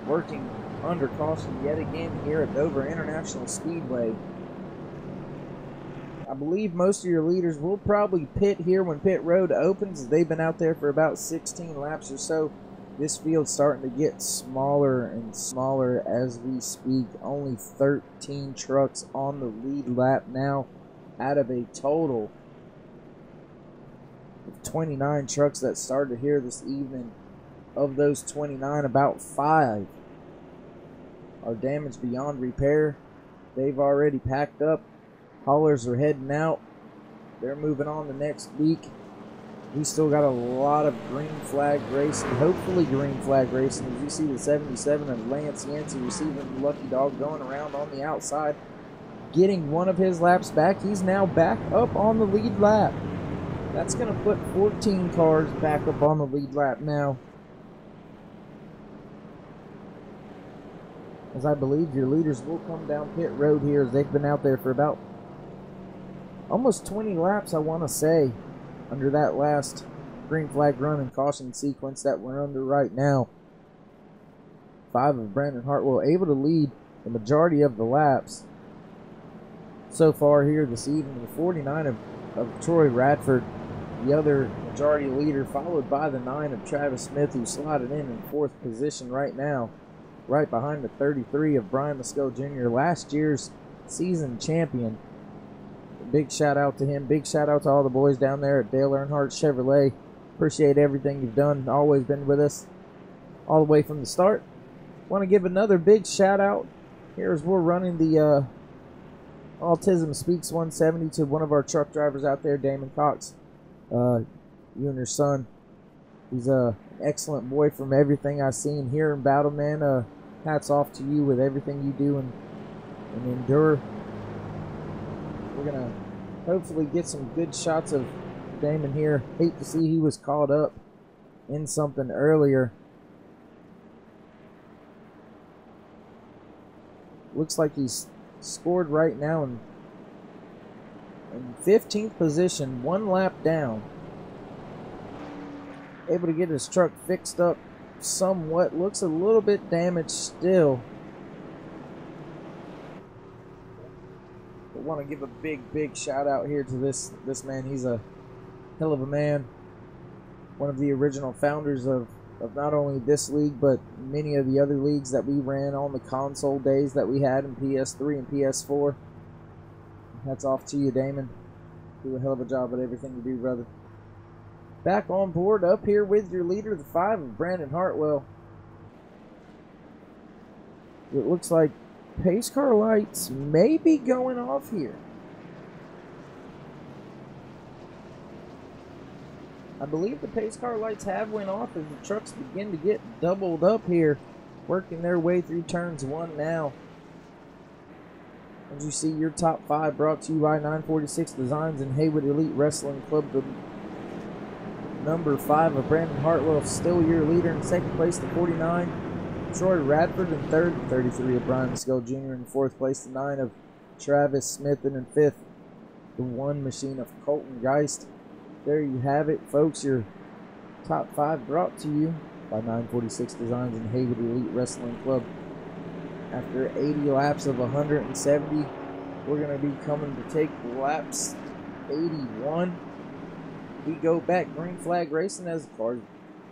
working under caution yet again here at Dover International Speedway. I believe most of your leaders will probably pit here when pit road opens. They've been out there for about 16 laps or so. This field's starting to get smaller and smaller as we speak. Only 13 trucks on the lead lap now out of a total of 29 trucks that started here this evening. Of those 29, about 5 are damaged beyond repair. They've already packed up. Haulers are heading out. They're moving on the next week. We still got a lot of green flag racing, hopefully green flag racing. As you see the 77 of Lance Yancey receiving the lucky dog, going around on the outside, getting one of his laps back. He's now back up on the lead lap. That's going to put 14 cars back up on the lead lap now, as I believe your leaders will come down pit road here, as they've been out there for about almost 20 laps, I want to say, under that last green flag run and caution sequence that we're under right now. 5 of Brandon Hartwell able to lead the majority of the laps so far here this evening. The 49 of Troy Radford, the other majority leader, followed by the 9 of Travis Smith, who slotted in 4th position right now, right behind the 33 of Brian Mescal Jr., last year's season champion. Big shout out to him. Big shout out to all the boys down there at Dale Earnhardt Chevrolet. Appreciate everything you've done. Always been with us all the way from the start. Want to give another big shout out here as we're running the Autism Speaks 170 to one of our truck drivers out there, Damon Cox. You and your son He's an excellent boy from everything I've seen here in Battle, man. Hats off to you with everything you do and endure. We're going to hopefully get some good shots of Damon here. Hate to see he was caught up in something earlier. Looks like he's scored right now in 15th position, 1 lap down. Able to get his truck fixed up somewhat. Looks a little bit damaged still. But want to give a big shout out here to this man. He's a hell of a man. One of the original founders of not only this league, but many of the other leagues that we ran on the console days that we had in PS3 and PS4. Hats off to you, Damon. Do a hell of a job at everything you do, brother. Back on board, up here with your leader, the 5 of Brandon Hartwell. It looks like pace car lights may be going off here. I believe the pace car lights have went off as the trucks begin to get doubled up here, working their way through turns 1 now. As you see, your top 5 brought to you by 946 Designs and Haywood Elite Wrestling Club. The number 5 of Brandon Hartwell still your leader. In second place, the 49, Troy Radford. In third, the 33 of Brian Skull Jr. In fourth place, the 9 of Travis Smith. And in fifth, the 1 machine of Colton Geist. There you have it, folks. Your top 5 brought to you by 946 Designs and Haywood Elite Wrestling Club. After 80 laps of 170, we're going to be coming to take laps 81. We go back green flag racing as the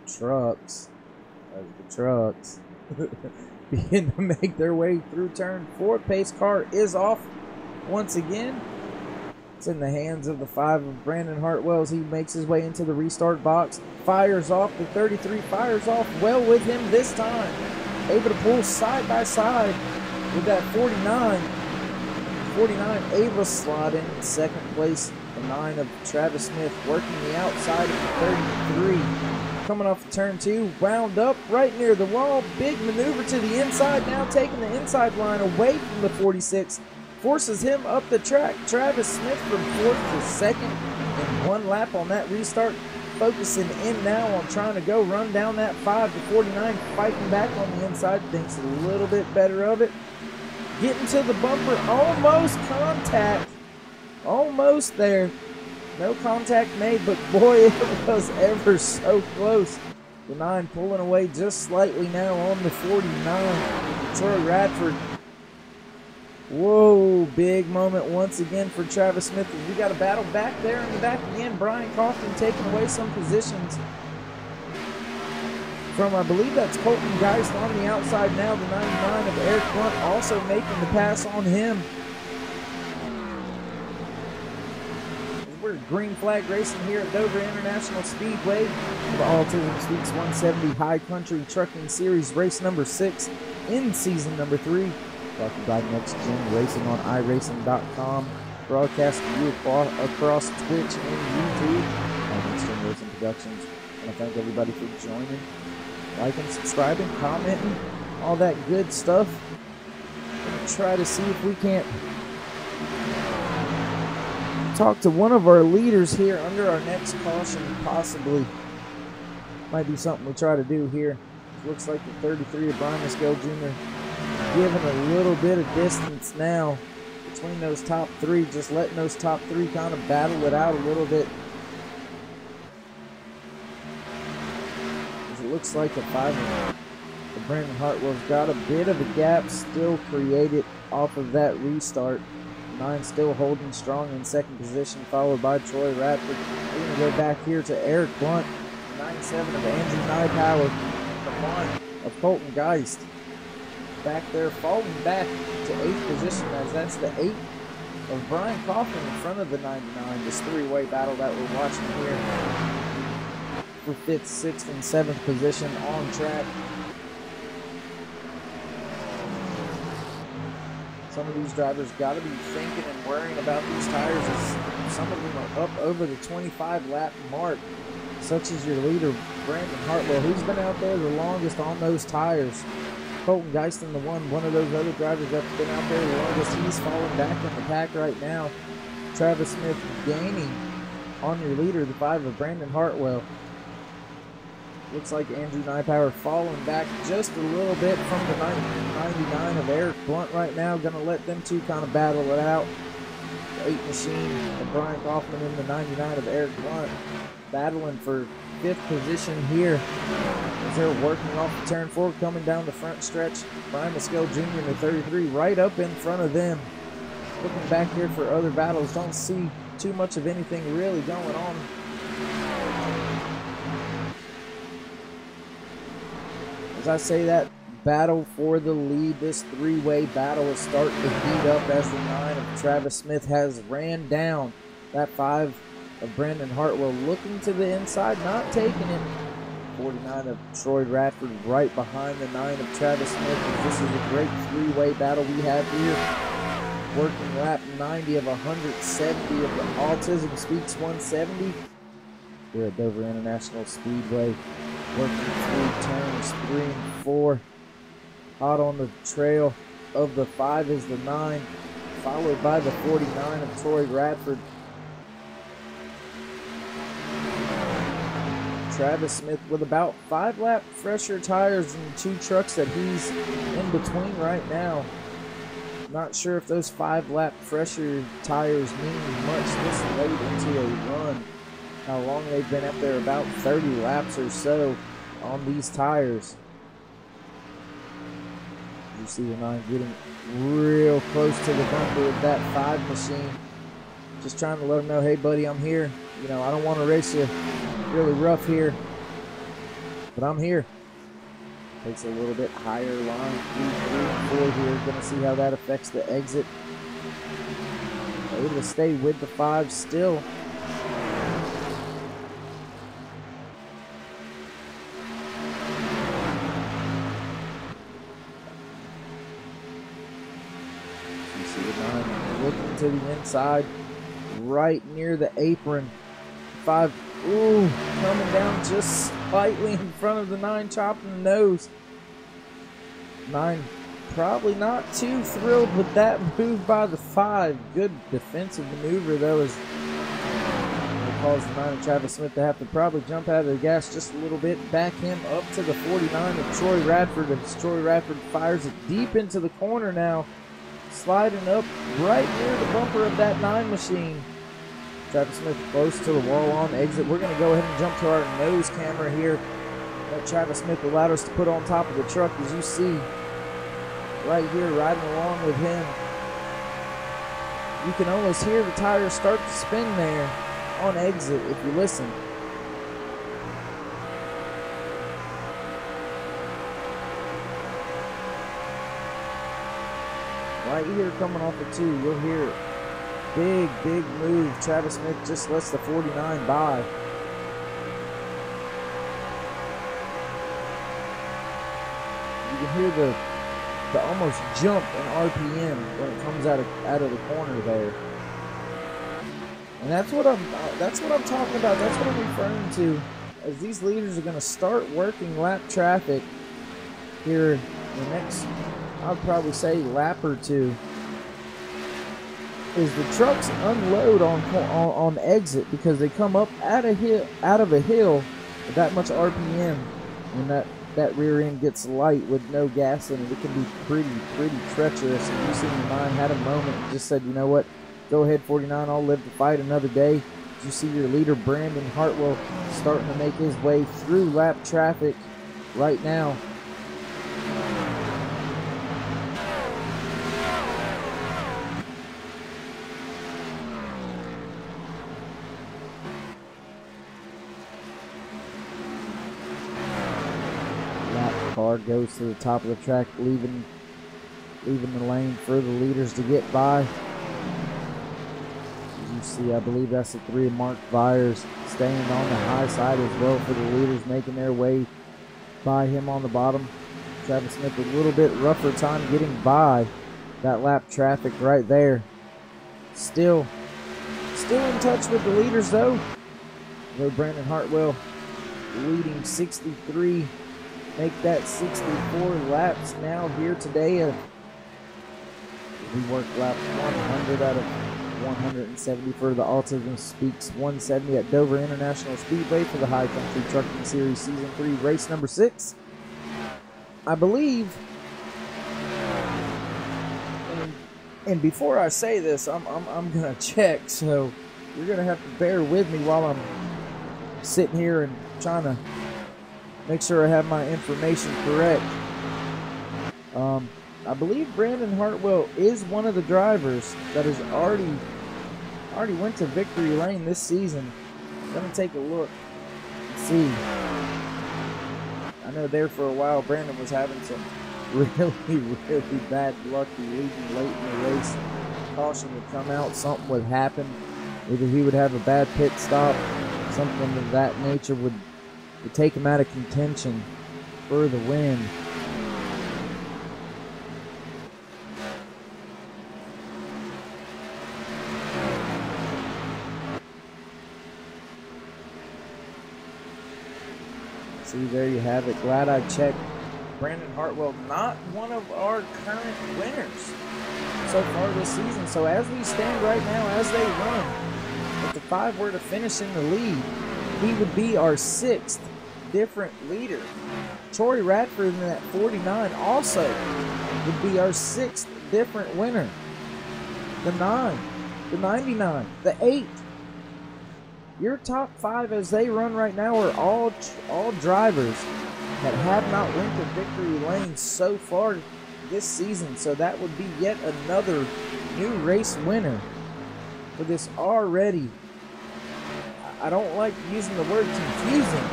trucks begin to make their way through turn 4. Pace car is off once again. It's in the hands of the 5 of Brandon Hartwell as he makes his way into the restart box. Fires off. The 33 fires off well with him this time. Able to pull side by side with that 49. 49 able to slot in second place. The 9 of Travis Smith working the outside of the 33. Coming off the turn 2, wound up right near the wall. Big maneuver to the inside, now taking the inside line away from the 46. Forces him up the track. Travis Smith from 4th to 2nd in 1 lap on that restart. Focusing in now on trying to go run down that 5 to 49. Fighting back on the inside. Thinks a little bit better of it. Getting to the bumper. Almost contact. Almost there. No contact made, but boy, it was ever so close. The 9 pulling away just slightly now on the 49. Troy Radford. Whoa, big moment once again for Travis Smith. We got a battle back there in the back again. Brian Kaufman taking away some positions from, I believe that's Colton Geist on the outside now. The 99 of Eric Blunt also making the pass on him. We're green flag racing here at Dover International Speedway. The Autism Speaks 170 High Country Trucking Series, race number 6 in season number 3. Brought to you by NextGenRacin on iRacing.com. Broadcast to you across Twitch and YouTube on NextGenRacin Productions. I want to thank everybody for joining, liking, subscribing, commenting, all that good stuff. I'm going to try to see if we can't talk to one of our leaders here under our next caution, possibly. Might be something we try to do here. Looks like the 33 of Brian Skull Jr. giving a little bit of distance now between those top 3, just letting those top 3 kind of battle it out a little bit. As it looks like the 5 of Brandon Hartwell's got a bit of a gap still created off of that restart. 9 still holding strong in second position, followed by Troy Radford. We're going to go back here to Eric Blunt, 9-7 of Andrew Nypower, the 1 of Colton Geist. Back there, falling back to 8th position, as that's the 8 of Brian Kaufman in front of the 99. This 3-way battle that we're watching here for 5th, 6th, and 7th position on track. Some of these drivers got to be thinking and worrying about these tires, as some of them are up over the 25 lap mark, such as your leader Brandon Hartwell. Who's been out there the longest on those tires? Colton Geiston, the one of those other drivers that's been out there the longest. He's falling back in the pack right now. Travis Smith gaining on your leader, the 5 of Brandon Hartwell. Looks like Andrew Nypower falling back just a little bit from the 99 of Eric Blunt right now. Going to let them two kind of battle it out. The 8 machine of Brian Kaufman and the 99 of Eric Blunt battling for 5th position here as they're working off the turn 4, coming down the front stretch. Brian Mescal Jr. in the 33 right up in front of them. Looking back here for other battles. Don't see too much of anything really going on. As I say that battle for the lead, this 3-way battle is starting to heat up as the 9 of Travis Smith has ran down that 5 of Brandon Hartwell, looking to the inside, not taking it. 49 of Troy Radford right behind the 9 of Travis Smith. This is a great 3-way battle we have here. Working lap 90 of 170 of the Autism Speaks 170 here at Dover International Speedway. Working through turns 3 and 4. Hot on the trail of the 5 is the 9, followed by the 49 of Troy Radford. Travis Smith with about 5 lap fresher tires than the 2 trucks that he's in between right now. Not sure if those 5 lap fresher tires mean much this late into a run. How long they've been up there, about 30 laps or so on these tires. You see the 9 getting real close to the bumper of that 5 machine. Just trying to let him know, hey buddy, I'm here. You know, I don't want to race you really rough here, but I'm here. Takes a little bit higher line, 3, 3, and 4 here. Gonna see how that affects the exit. Able to stay with the 5 still. You see the 9 looking to the inside, right near the apron. 5, ooh, coming down just slightly in front of the 9, chopping the nose. 9 probably not too thrilled with that move by the 5. Good defensive maneuver though, as it caused the 9 of Travis Smith to have to probably jump out of the gas just a little bit. Back him up to the 49 of Troy Radford, as Troy Radford fires it deep into the corner now, sliding up right near the bumper of that 9 machine. Travis Smith close to the wall on exit. We're going to go ahead and jump to our nose camera here that Travis Smith allowed us to put on top of the truck. As you see right here, riding along with him, you can almost hear the tires start to spin there on exit if you listen. Right here coming off the 2, you'll hear it. Big move. Travis Smith just lets the 49 by. You can hear the almost jump in RPM when it comes out of the corner there. And that's what I'm talking about. That's what I'm referring to. As these leaders are going to start working lap traffic here in the next, I'd probably say, lap or 2. Is the trucks unload on exit because they come up out of a hill with that much RPM, and that rear end gets light with no gas in it. It can be pretty treacherous. And you see the 9 had a moment and just said, you know what, go ahead 49, I'll live to fight another day. You see your leader Brandon Hartwell starting to make his way through lap traffic right now. Car goes to the top of the track, leaving the lane for the leaders to get by. As you see, I believe that's the 3 of Mark Byers staying on the high side as well for the leaders, making their way by him on the bottom. Travis Smith a little bit rougher time getting by that lap traffic right there. Still in touch with the leaders though. Brandon Hartwell leading 63. Make that 64 laps now here today. We worked lap 100 out of 170 for the Autism Speaks 170 at Dover International Speedway for the High Country Trucking Series Season 3, race number 6. I believe, and before I say this, I'm gonna check, so you're gonna have to bear with me while I'm sitting here and trying to make sure I have my information correct. I believe Brandon Hartwell is one of the drivers that has already went to victory lane this season. I'm gonna take a look and see. I know there for a while Brandon was having some really bad luck leading late in the race. Caution would come out, something would happen. Either he would have a bad pit stop, something of that nature would take him out of contention for the win. See, there you have it. Glad I checked. Brandon Hartwell, not one of our current winners so far this season. So as we stand right now, as they run, if the 5 were to finish in the lead, he would be our 6th different leader. Troy Radford in that 49 also would be our 6th different winner. The 9, the 99, the 8. Your top 5 as they run right now are all drivers that have not went to victory lane so far this season. So that would be yet another new race winner for this already, I don't like using the word confusing,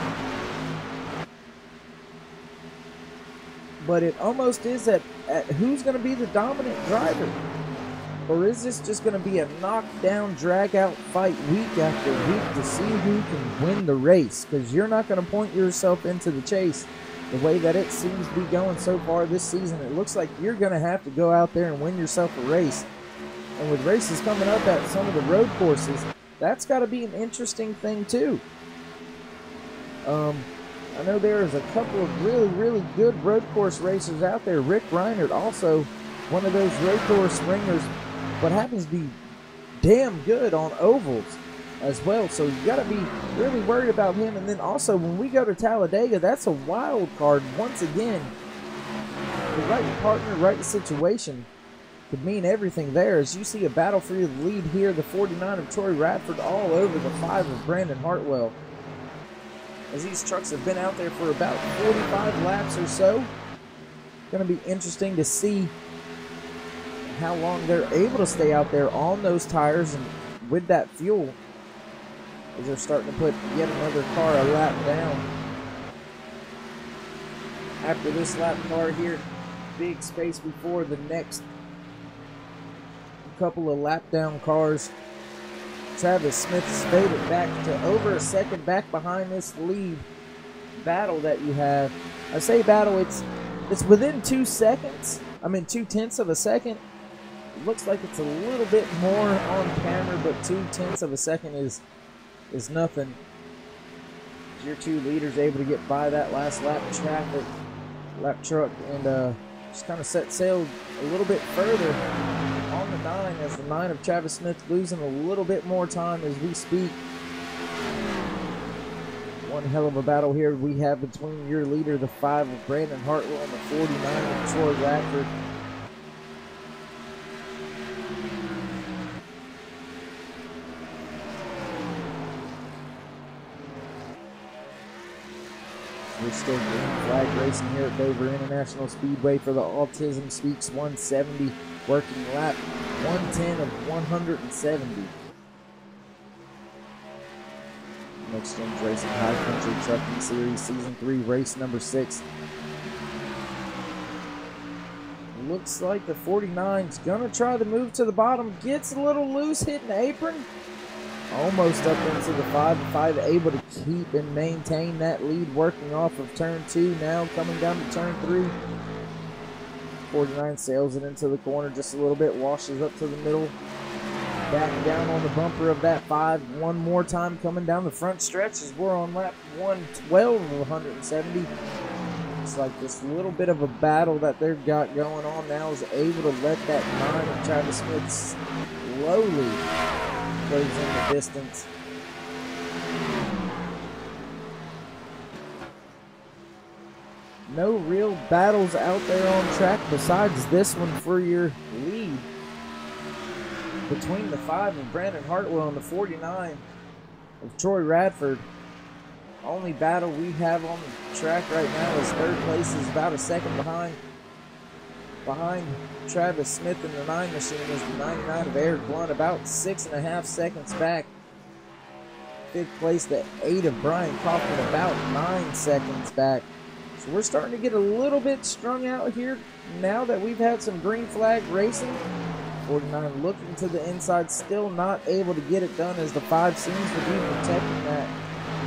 but it almost is at who's going to be the dominant driver. Or is this just going to be a knockdown, drag-out fight week after week to see who can win the race? Because you're not going to point yourself into the chase the way that it seems to be going so far this season. It looks like you're going to have to go out there and win yourself a race. And with races coming up at some of the road courses, that's got to be an interesting thing too. I know there's a couple of really good road course racers out there. Rick Reinert, also one of those road course ringers, but happens to be damn good on ovals as well. So you got to be really worried about him. And then also when we go to Talladega, that's a wild card once again. The right partner, right situation could mean everything there. As you see a battle for the lead here, the 49 of Troy Radford all over the 5 of Brandon Hartwell. As these trucks have been out there for about 45 laps or so, going to be interesting to see how long they're able to stay out there on those tires and with that fuel, as they're starting to put yet another car a lap down. After this lap car here, big space before the next couple of lap down cars. Travis Smith's made it back to over a second back behind this lead battle that you have. I say battle, it's within 2 seconds. I mean 2/10 of a second. It looks like it's a little bit more on camera, but 2/10 of a second is nothing. Your 2 leaders able to get by that last lap truck and just kind of set sail a little bit further on the 9, as the 9 of Travis Smith losing a little bit more time as we speak. One hell of a battle here we have between your leader, the 5 of Brandon Hartwell, and the 49 of Troy Radford. We're still green flag racing here at Dover International Speedway for the Autism Speaks 170, working lap 110 of 170. NextGenRacin High Country Trucking Series Season 3, race number 6. Looks like the 49's gonna try to move to the bottom, gets a little loose, hitting the apron. Almost up into the 5. The 5 able to keep and maintain that lead, working off of turn 2, now coming down to turn 3. 49 sails it into the corner just a little bit, washes up to the middle. back down on the bumper of that 5 one more time, coming down the front stretch as we're on lap 112 of 170. It's like this little bit of a battle that they've got going on now is able to let that 9 of Travis Smith slowly close in the distance. No real battles out there on track besides this one for your lead between the 5 of Brandon Hartwell and the 49 of Troy Radford. Only battle we have on the track right now is third place is about a second behind Travis Smith in the 9 machine is the 99 of Eric Blunt, about 6.5 seconds back. Fifth place, the 8 of Brian Kaufman, about 9 seconds back. So we're starting to get a little bit strung out here now that we've had some green flag racing. 49 looking to the inside, still not able to get it done as the 5 seems to be protecting that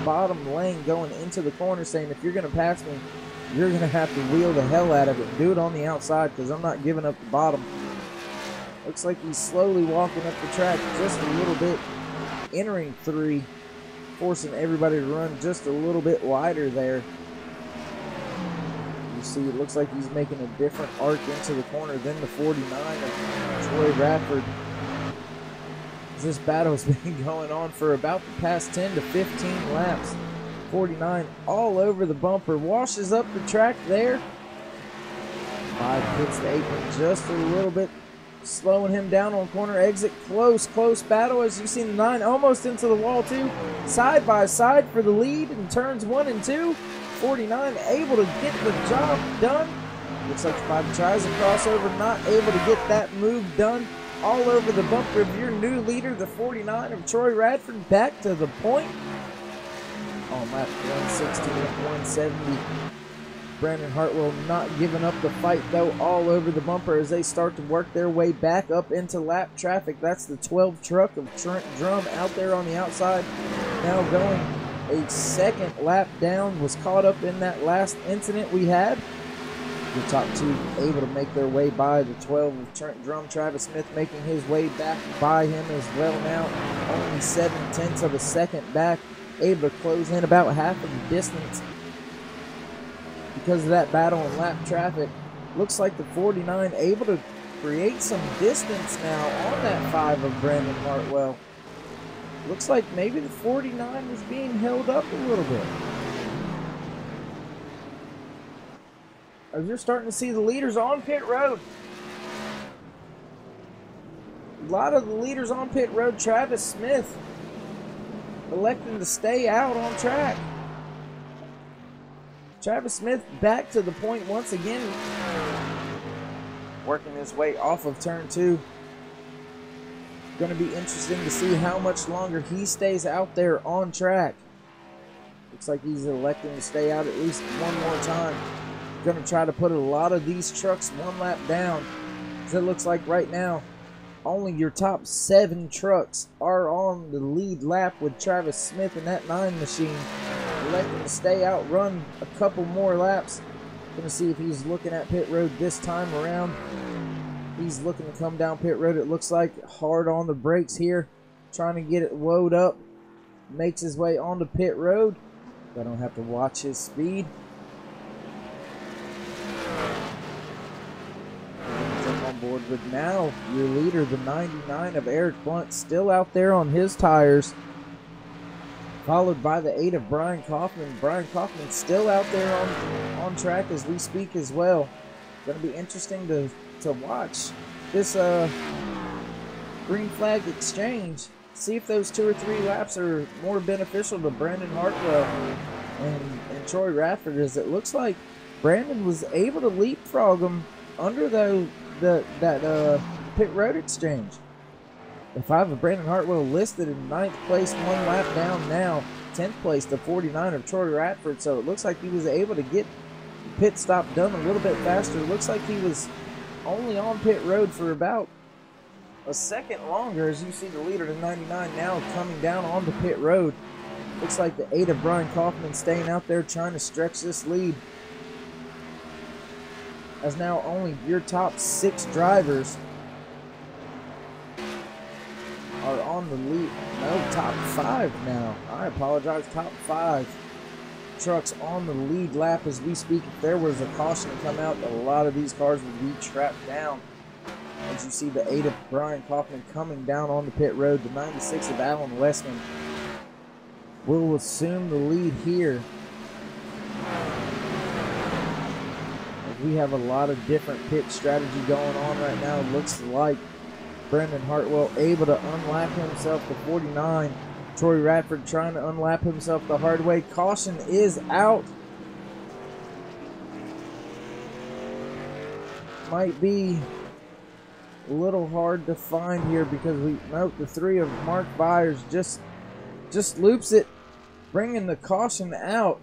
bottom lane going into the corner, saying if you're going to pass me, you're going to have to wheel the hell out of it. Do it on the outside because I'm not giving up the bottom. Looks like he's slowly walking up the track just a little bit, entering 3, forcing everybody to run just a little bit wider there. You see, it looks like he's making a different arc into the corner than the 49 of Troy Radford. This battle's been going on for about the past 10 to 15 laps. 49 all over the bumper, washes up the track there. 5 hits the apron just a little bit, slowing him down on corner exit. Close battle as you see the 9 almost into the wall too. Side by side for the lead in turns 1 and 2. 49 able to get the job done. Looks like 5 tries a crossover, not able to get that move done. All over the bumper of your new leader, the 49 of Troy Radford, back to the point. On lap 160 and 170. Brandon Hartwell not giving up the fight though, all over the bumper as they start to work their way back up into lap traffic. That's the 12 truck of Trent Drum out there on the outside. Now going a second lap down, was caught up in that last incident we had. The top 2 able to make their way by the 12 of Trent Drum. Travis Smith making his way back by him as well now. Only 7/10 of a second back. Able to close in about half of the distance because of that battle in lap traffic. Looks like the 49 able to create some distance now on that 5 of Brandon Hartwell. Looks like maybe the 49 was being held up a little bit. As you're starting to see the leaders on pit road. A lot of the leaders on pit road. Travis Smith electing to stay out on track. Travis Smith back to the point once again. Working his way off of turn 2. Going to be interesting to see how much longer he stays out there on track. Looks like he's electing to stay out at least one more time. Going to try to put a lot of these trucks one lap down. Because it looks like right now, only your top 7 trucks are on the lead lap with Travis Smith in that 9 machine. Electing to stay out, run a couple more laps. Going to see if he's looking at pit road this time around. He's looking to come down pit road, it looks like, hard on the brakes here. Trying to get it woed up. Makes his way onto pit road. I don't have to watch his speed. Jump on board with now your leader, the 99 of Eric Blunt, still out there on his tires. Followed by the 8 of Brian Kaufman. Brian Kaufman still out there on track as we speak as well. Going to be interesting to watch this green flag exchange. See if those 2 or 3 laps are more beneficial to Brandon Hartwell and Troy Radford, as it looks like Brandon was able to leapfrog him under that pit road exchange. The 5 of Brandon Hartwell listed in 9th place, 1 lap down now. 10th place, the 49 of Troy Radford. So it looks like he was able to get the pit stop done a little bit faster. It looks like he was only on pit road for about a second longer, as you see the leader, the 99, now coming down onto pit road. Looks like the 8 of Brian Kaufman staying out there trying to stretch this lead. As now only your top 6 drivers on the lead. No, top 5 now. I apologize. Top 5 trucks on the lead lap as we speak. If there was a caution to come out, a lot of these cars would be trapped down. As you see the 8 of Brian Kaufman coming down on the pit road, the 96 of Alan Westman will assume the lead here. We have a lot of different pit strategy going on right now. It looks like Brendan Hartwell able to unlap himself to 49. Troy Radford trying to unlap himself the hard way. Caution is out. Might be a little hard to find here because we note the 3 of Mark Byers just loops it, bringing the caution out.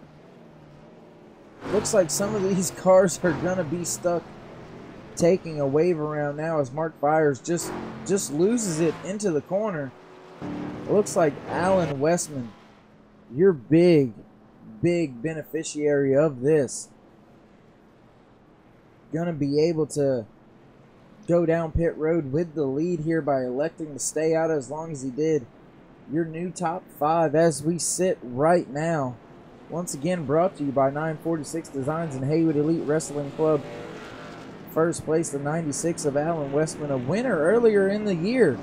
Looks like some of these cars are gonna be stuck taking a wave around now as Mark Byers just loses it into the corner. It looks like Alan Westman, you're big beneficiary of this. Gonna be able to go down pit road with the lead here by electing to stay out as long as he did. Your new top 5 as we sit right now. Once again brought to you by 946 Designs and Haywood Elite Wrestling Club. First place, the 96 of Alan Westman, a winner earlier in the year.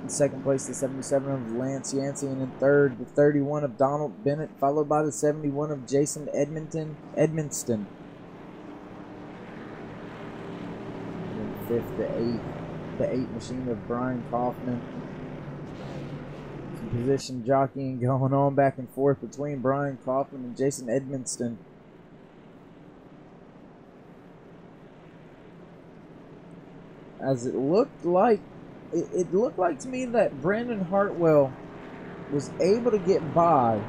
In second place, the 77 of Lance Yancey, and in third, the 31 of Donald Bennett, followed by the 71 of Jason Edmonston. And fifth, the 8 machine of Brian Kaufman. Some position jockeying going on back and forth between Brian Kaufman and Jason Edmonston. As it looked like to me that Brandon Hartwell was able to get by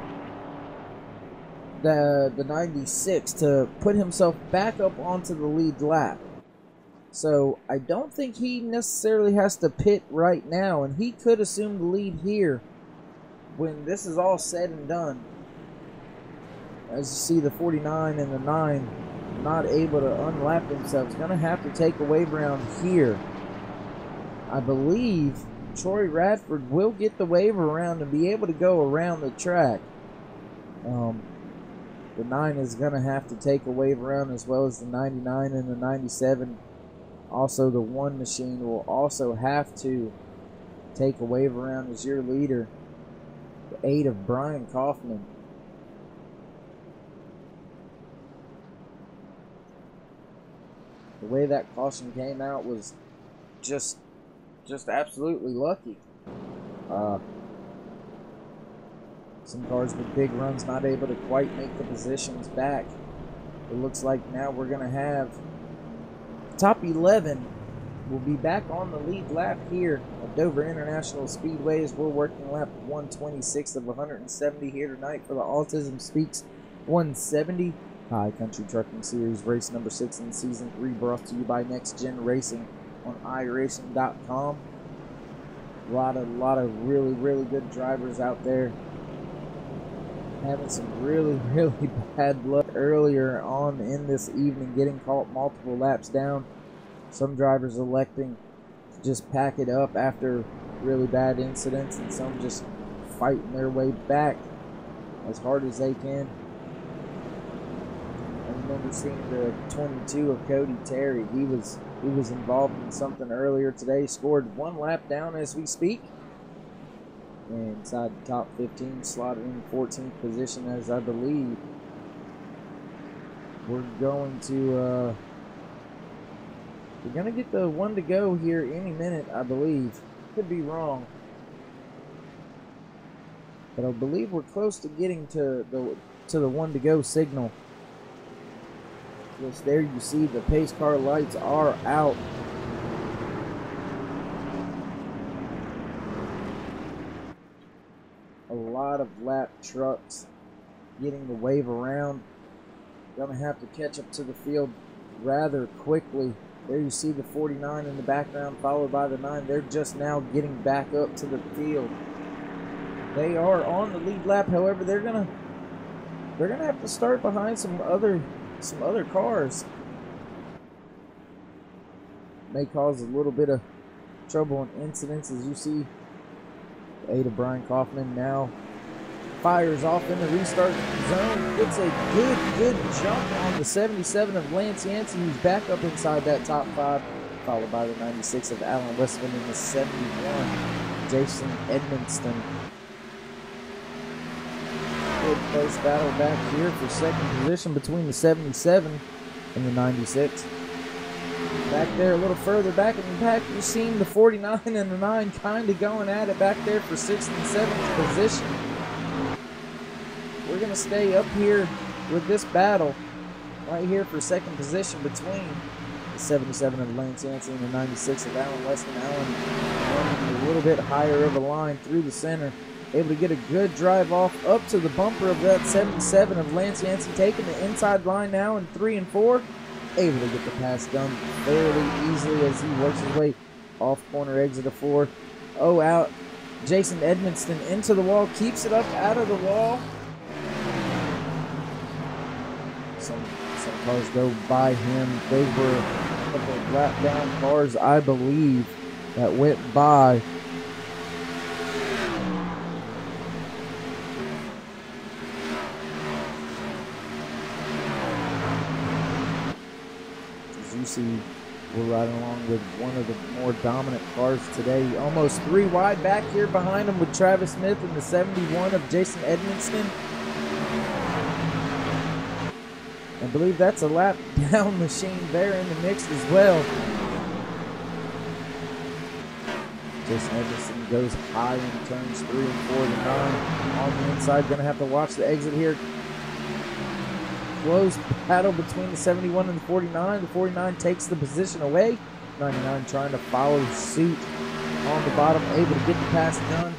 the 96 to put himself back up onto the lead lap. So I don't think he necessarily has to pit right now, and he could assume the lead here when this is all said and done. As you see, the 49 and the 9 not able to unlap themselves. Going to have to take a wave around here. I believe Troy Radford will get the wave around and be able to go around the track. The 9 is going to have to take a wave around, as well as the 99 and the 97. Also, the 1 machine will also have to take a wave around as your leader. The 8 of Brian Kaufman. The way that caution came out was just absolutely lucky. Some cars with big runs not able to quite make the positions back. It looks like now we're going to have top 11 will be back on the lead lap here at Dover International Speedway as we're working lap 126 of 170 here tonight for the Autism Speaks 170 High Country Trucking Series, race number 6 in season 3, brought to you by NextGenRacin on iRacing.com. A lot of really good drivers out there. Having some really bad luck earlier on in this evening, getting caught multiple laps down. Some drivers electing to just pack it up after really bad incidents, and some just fighting their way back as hard as they can. I remember seeing the 22 of Cody Terry. He was involved in something earlier today. Scored 1 lap down as we speak. And inside the top 15, slotted in 14th position, as I believe we're going to get the 1 to go here any minute, I believe. Could be wrong, but I believe we're close to getting to the 1 to go signal. Yes, there you see the pace car lights are out. A lot of lap trucks getting the wave around. Gonna have to catch up to the field rather quickly. There you see the 49 in the background, followed by the 9. They're just now getting back up to the field. They are on the lead lap. However, they're gonna have to start behind some other cars. May cause a little bit of trouble and incidents. As you see, the 8 of Brian Kaufman now fires off in the restart zone. Gets a good jump on the 77 of Lance Yancey, who's back up inside that top 5, followed by the 96 of Alan Westman and the 71 Jason Edmonston. Good close battle back here for second position between the 77 and the 96. Back there a little further back in the pack, you're seeing the 49 and the 9 kind of going at it back there for 6th and 7th position. We're going to stay up here with this battle right here for second position between the 77 of Lance Yancey and the 96 of Alan Westman. Alan running a little bit higher of a line through the center, able to get a good drive off up to the bumper of that 77 of Lance Yancey, taking the inside line now in 3 and 4. Able to get the pass done fairly easily as he works his way off corner exit of 4. Oh, out. Jason Edmonston into the wall, keeps it up out of the wall. Some cars go by him. Those were a couple of lap down cars, I believe, that went by. As you see, we're riding along with one of the more dominant cars today. Almost 3 wide back here behind him with Travis Smith and the 71 of Jason Edmonston. I believe that's a lap down machine there in the mix as well. Jason Edmonston goes high in turns 3 and 4 to 9. On the inside, going to have to watch the exit here. Close battle between the 71 and the 49. The 49 takes the position away. 99 trying to follow suit on the bottom, able to get the pass done.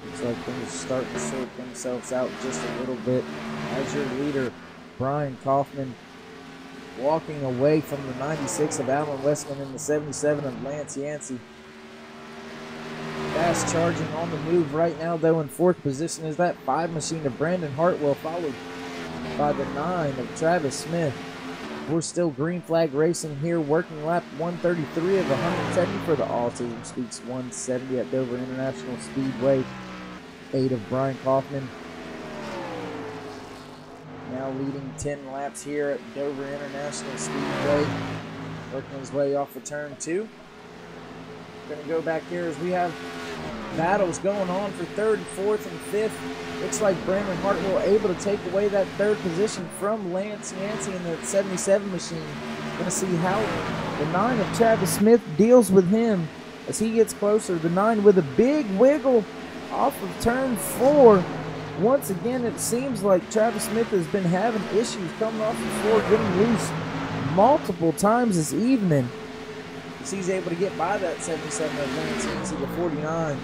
Looks like things are starting to sort themselves out just a little bit as your leader, Brian Kaufman, walking away from the 96 of Alan Westman and the 77 of Lance Yancey. Fast charging on the move right now, though, in 4th position is that 5 machine of Brandon Hartwell, followed by the 9 of Travis Smith. We're still green flag racing here, working lap 133 of 170 for the Autism Speaks 170 at Dover International Speedway. 8 of Brian Kaufman now leading 10 laps here at Dover International Speedway, working his way off of turn 2. Going to go back here as we have battles going on for 3rd, 4th, and 5th. Looks like Brandon Hartwell able to take away that 3rd position from Lance Yancey in the 77 machine. Going to see how the 9 of Travis Smith deals with him as he gets closer. The 9 with a big wiggle off of turn 4. Once again, it seems like Travis Smith has been having issues coming off the floor, getting loose multiple times this evening. He's able to get by that 77 of Lance Yancey, the 49.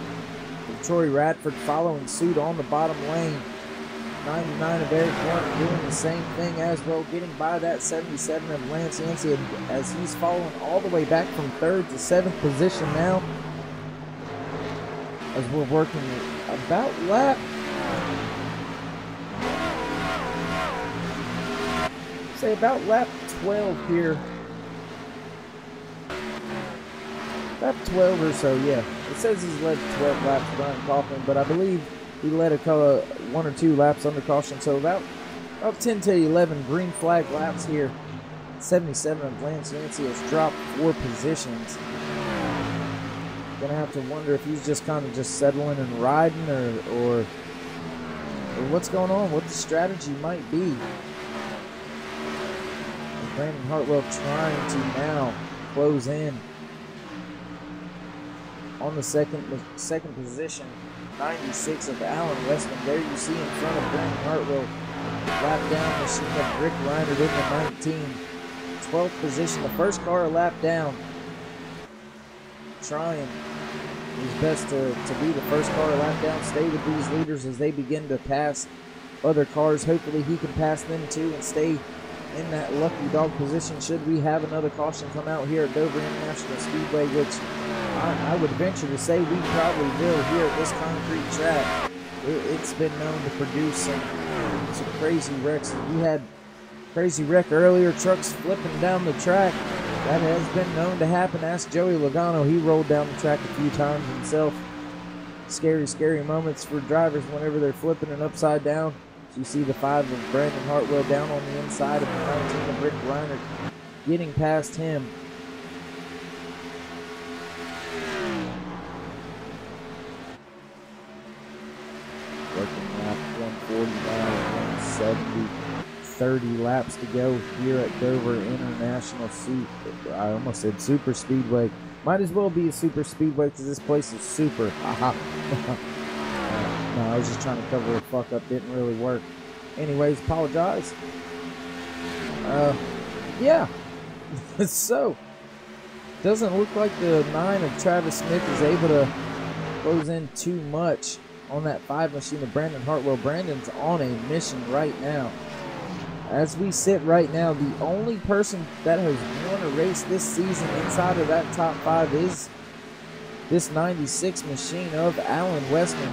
Troy Radford following suit on the bottom lane. 99 of Eric Warren doing the same thing as well, getting by that 77 of Lance Yancey as he's following all the way back from 3rd to 7th position now. As we're working about lap, say about lap 12 here. Lap 12 or so, yeah. It says he's led 12 laps, Brian Kaufman, but I believe he led a couple, 1 or 2 laps under caution. So about 10 to 11 green flag laps here. 77 of Lance Yancey has dropped 4 positions. Gonna have to wonder if he's just kind of just settling and riding, or what's going on, what the strategy might be. And Brandon Hartwell trying to now close in on the second position, 96 of Alan Westman. There you see in front of Brandon Hartwell, lap down machine of Rick Reiner in the 19. 12th position, the first car a lap down. Trying his best to be the first car a lap down, stay with these leaders as they begin to pass other cars. Hopefully he can pass them too and stay in that lucky dog position should we have another caution come out here at Dover International Speedway, which I would venture to say we probably will here at this concrete track. It's been known to produce some crazy wrecks. We had crazy wreck earlier, trucks flipping down the track That has been known to happen. Ask Joey Logano. He rolled down the track a few times himself. Scary, scary moments for drivers whenever they're flipping and upside down. So you see the 5 of Brandon Hartwell down on the inside of the 19 of Rick Reiner getting past him. Working lap 149, 170. 30 laps to go here at Dover International I almost said Super Speedway. Might as well be a Super Speedway because this place is super. Haha. No, I was just trying to cover a fuck up. Didn't really work. Anyways, apologize. Yeah. So, doesn't look like the 9 of Travis Smith is able to close in too much on that 5 machine of Brandon Hartwell. Brandon's on a mission right now. As we sit right now, the only person that has won a race this season inside of that top 5 is this 96 machine of Alan Westman,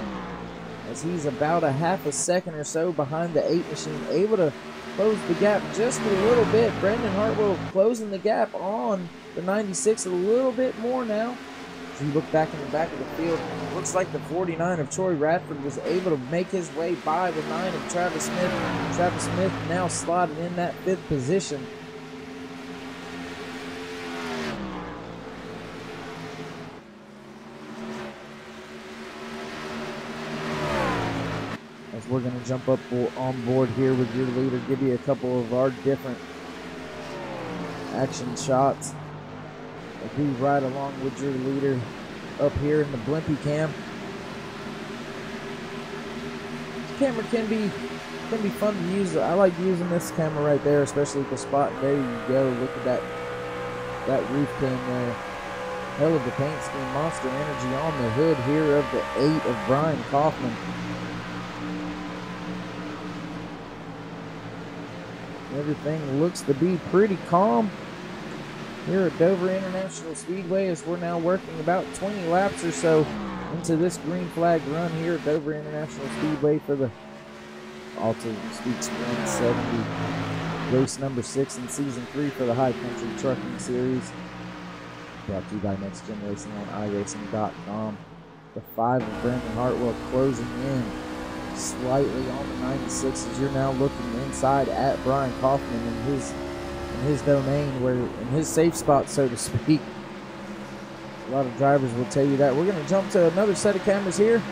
as he's about a half a second or so behind the 8 machine, able to close the gap just a little bit. Brandon Hartwell closing the gap on the 96 a little bit more now. As you look back in the back of the field, looks like the 49 of Troy Radford was able to make his way by the 9 of Travis Smith. Travis Smith now slotted in that 5th position. As we're going to jump up on board here with your leader, give you a couple of our different action shots. I'll be right along with your leader up here in the Blimpie cam. This camera can be fun to use. I like using this camera right there, especially at the spot. There you go. Look at that roof cam there. Hell of a paint scheme. Monster Energy on the hood here of the 8 of Brian Kaufman. Everything looks to be pretty calm here at Dover International Speedway, as we're now working about 20 laps or so into this green flag run here at Dover International Speedway for the Autism Speaks 170 race number 6 in season 3 for the High Country Trucking Series. Brought to you by NextGenRacin on iRacing.com. The 5 of Brandon Hartwell closing in slightly on the 96 as you're now looking inside at Brian Kaufman in his domain, where in his safe spot, so to speak. A lot of drivers will tell you that. We're going to jump to another set of cameras here,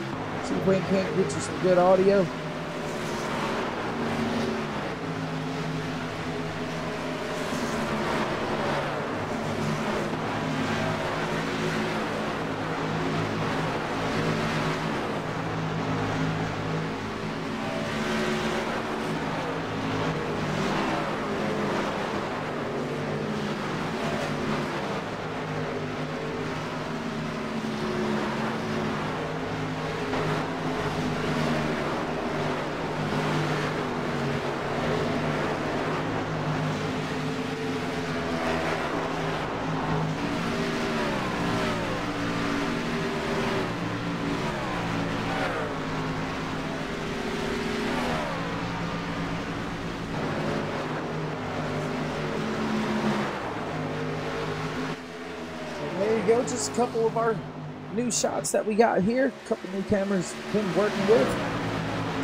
see if we can't get you some good audio. Go, just a couple of our new shots that we got here. A couple new cameras been working with.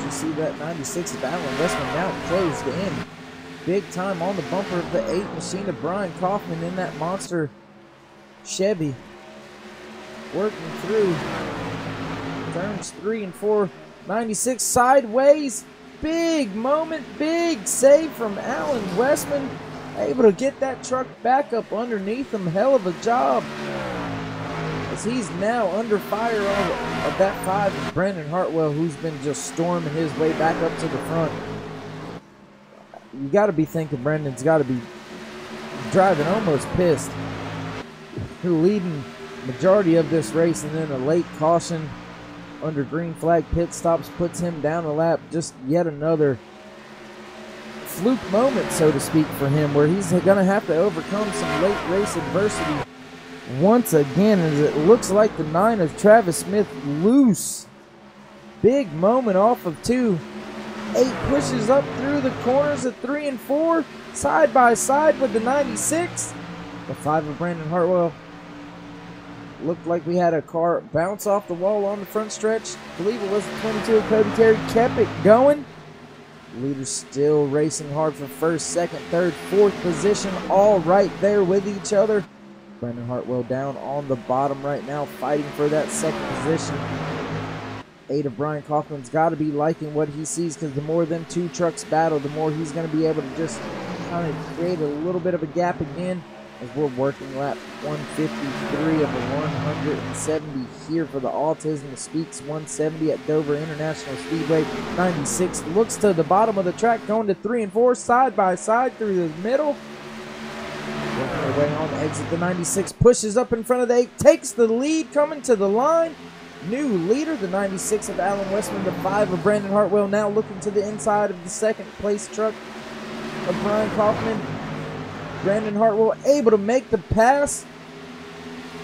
You see that 96 of Alan Westman now closed in big time on the bumper of the 8 machine of Brian Kaufman in that monster Chevy, working through turns 3 and 4. 96 sideways, big moment, big save from Alan Westman, able to get that truck back up underneath him. Hell of a job, as he's now under fire of that 5 of Brandon Hartwell, who's been just storming his way back up to the front. You got to be thinking Brandon's got to be driving almost pissed. Leading majority of this race, and then a late caution under green flag pit stops puts him down a lap. Just yet another fluke moment, so to speak, for him, where he's going to have to overcome some late race adversity once again, as it looks like the 9 of Travis Smith loose. Big moment off of 2. 8 pushes up through the corners of 3 and 4, side by side with the 96. The 5 of Brandon Hartwell. Looked like we had a car bounce off the wall on the front stretch. I believe it was the 22 of Cody Terry. Kept it going. Leaders still racing hard for first, second, third, fourth position. All right there with each other. Brandon Hartwell down on the bottom right now, fighting for that second position. 8 of Brian Kaufman's got to be liking what he sees, because the more them two trucks battle, the more he's going to be able to just kind of create a little bit of a gap again, as we're working lap 153 of the 170 here for the Autism. Speaks 170 at Dover International Speedway. 96 looks to the bottom of the track, going to 3 and 4 side by side through the middle. Working their way on the exit. The 96 pushes up in front of the 8, takes the lead, coming to the line. New leader, the 96 of Alan Westman. The 5 of Brandon Hartwell now looking to the inside of the second place truck of Brian Kaufman. Brandon Hartwell able to make the pass.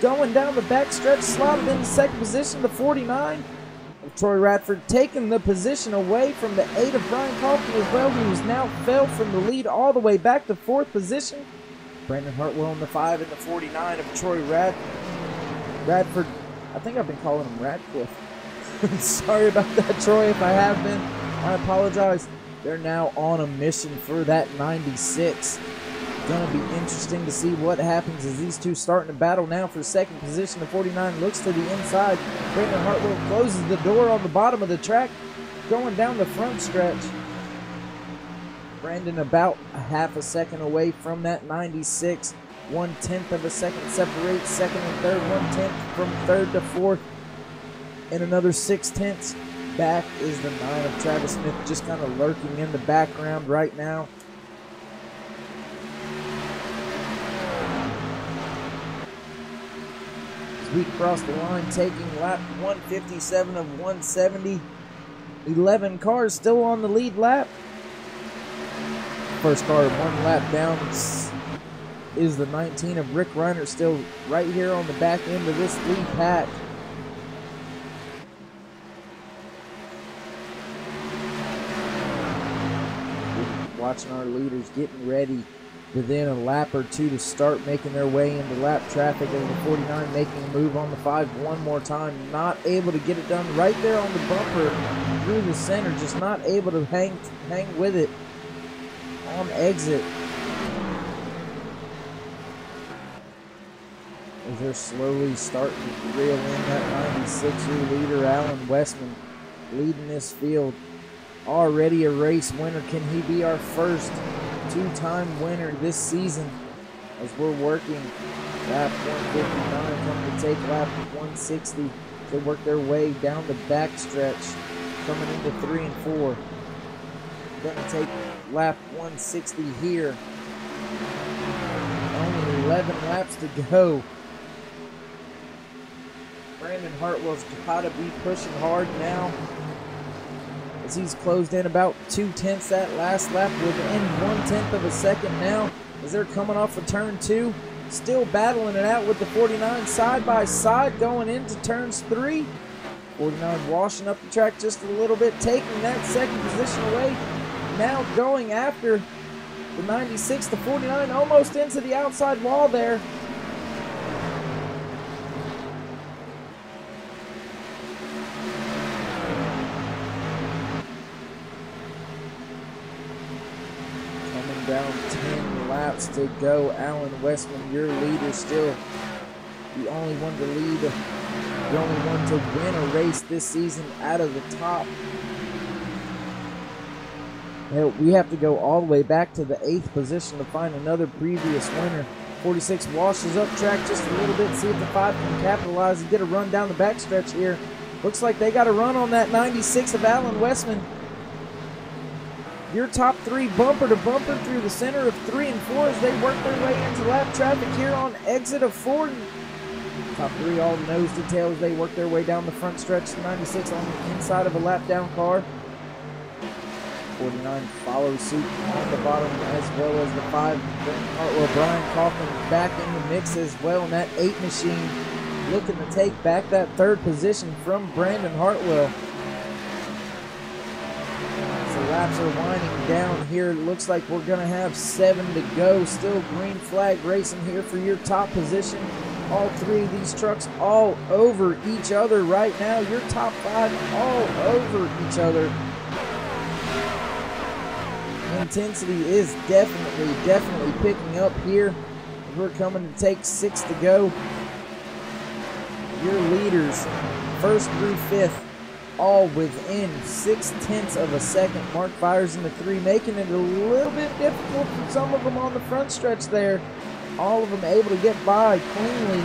Going down the back stretch, slotted into second position. The 49 of Troy Radford taking the position away from the 8 of Brian Kaufman as well, who's now fell from the lead all the way back to fourth position. Brandon Hartwell in the 5 and the 49 of Troy Radford. I think I've been calling him Radcliffe. Sorry about that, Troy, if I have been. I apologize. They're now on a mission for that 96. Going to be interesting to see what happens as these two starting to battle now for second position. The 49 looks to the inside. Brandon Hartwell closes the door on the bottom of the track, going down the front stretch. Brandon about a half a second away from that 96. 1/10 of a second separates second and third. 1/10 from third to fourth. And another 6/10 back is the 9 of Travis Smith, just kind of lurking in the background right now. As we cross the line, taking lap 157 of 170. 11 cars still on the lead lap. First car 1 lap down is the 19 of Rick Reiner, still right here on the back end of this lead pack. Watching our leaders getting ready within a lap or two to start making their way into lap traffic, as the 49 making a move on the 5 one more time. Not able to get it done right there on the bumper through the center, just not able to hang with it on exit. As they're slowly starting to reel in that 96-year leader, Alan Westman, leading this field. Already a race winner. Can he be our first two-time winner this season? As we're working lap 159, coming to take lap 160. They work their way down the back stretch, coming into 3 and 4. Going to take lap 160 here. Only 11 laps to go. Brandon Hartwell's got to be pushing hard now, as he's closed in about 2/10 that last lap, within 1/10 of a second now, as they're coming off of turn 2. Still battling it out with the 49 side by side going into turns 3. 49 washing up the track just a little bit, taking that second position away. Now going after the 96, the 49 almost into the outside wall there. Down 10 laps to go. Alan Westman, your leader, still the only one to lead, the only one to win a race this season out of the top. Hell, we have to go all the way back to the 8th position to find another previous winner. 46 washes up track just a little bit, see if the 5 can capitalize and get a run down the backstretch here. Looks like they got a run on that 96 of Alan Westman. Your top 3 bumper to bumper through the center of 3 and 4 as they work their way into lap traffic here on exit of 4. Top 3 all nose to tail as they work their way down the front stretch. 96 on the inside of a lap down car. 49 follows suit on the bottom, as well as the 5. Brian Kaufman back in the mix as well. And that 8 machine looking to take back that 3rd position from Brandon Hartwell. Lap laps are winding down here. It looks like we're going to have 7 to go. Still green flag racing here for your top position. All 3 of these trucks all over each other right now. Your top 5 all over each other. Intensity is definitely picking up here. We're coming to take 6 to go. Your leaders, 1st through 5th, all within 0.6 of a second. Mark fires into 3, making it a little bit difficult for some of them on the front stretch there. All of them able to get by cleanly.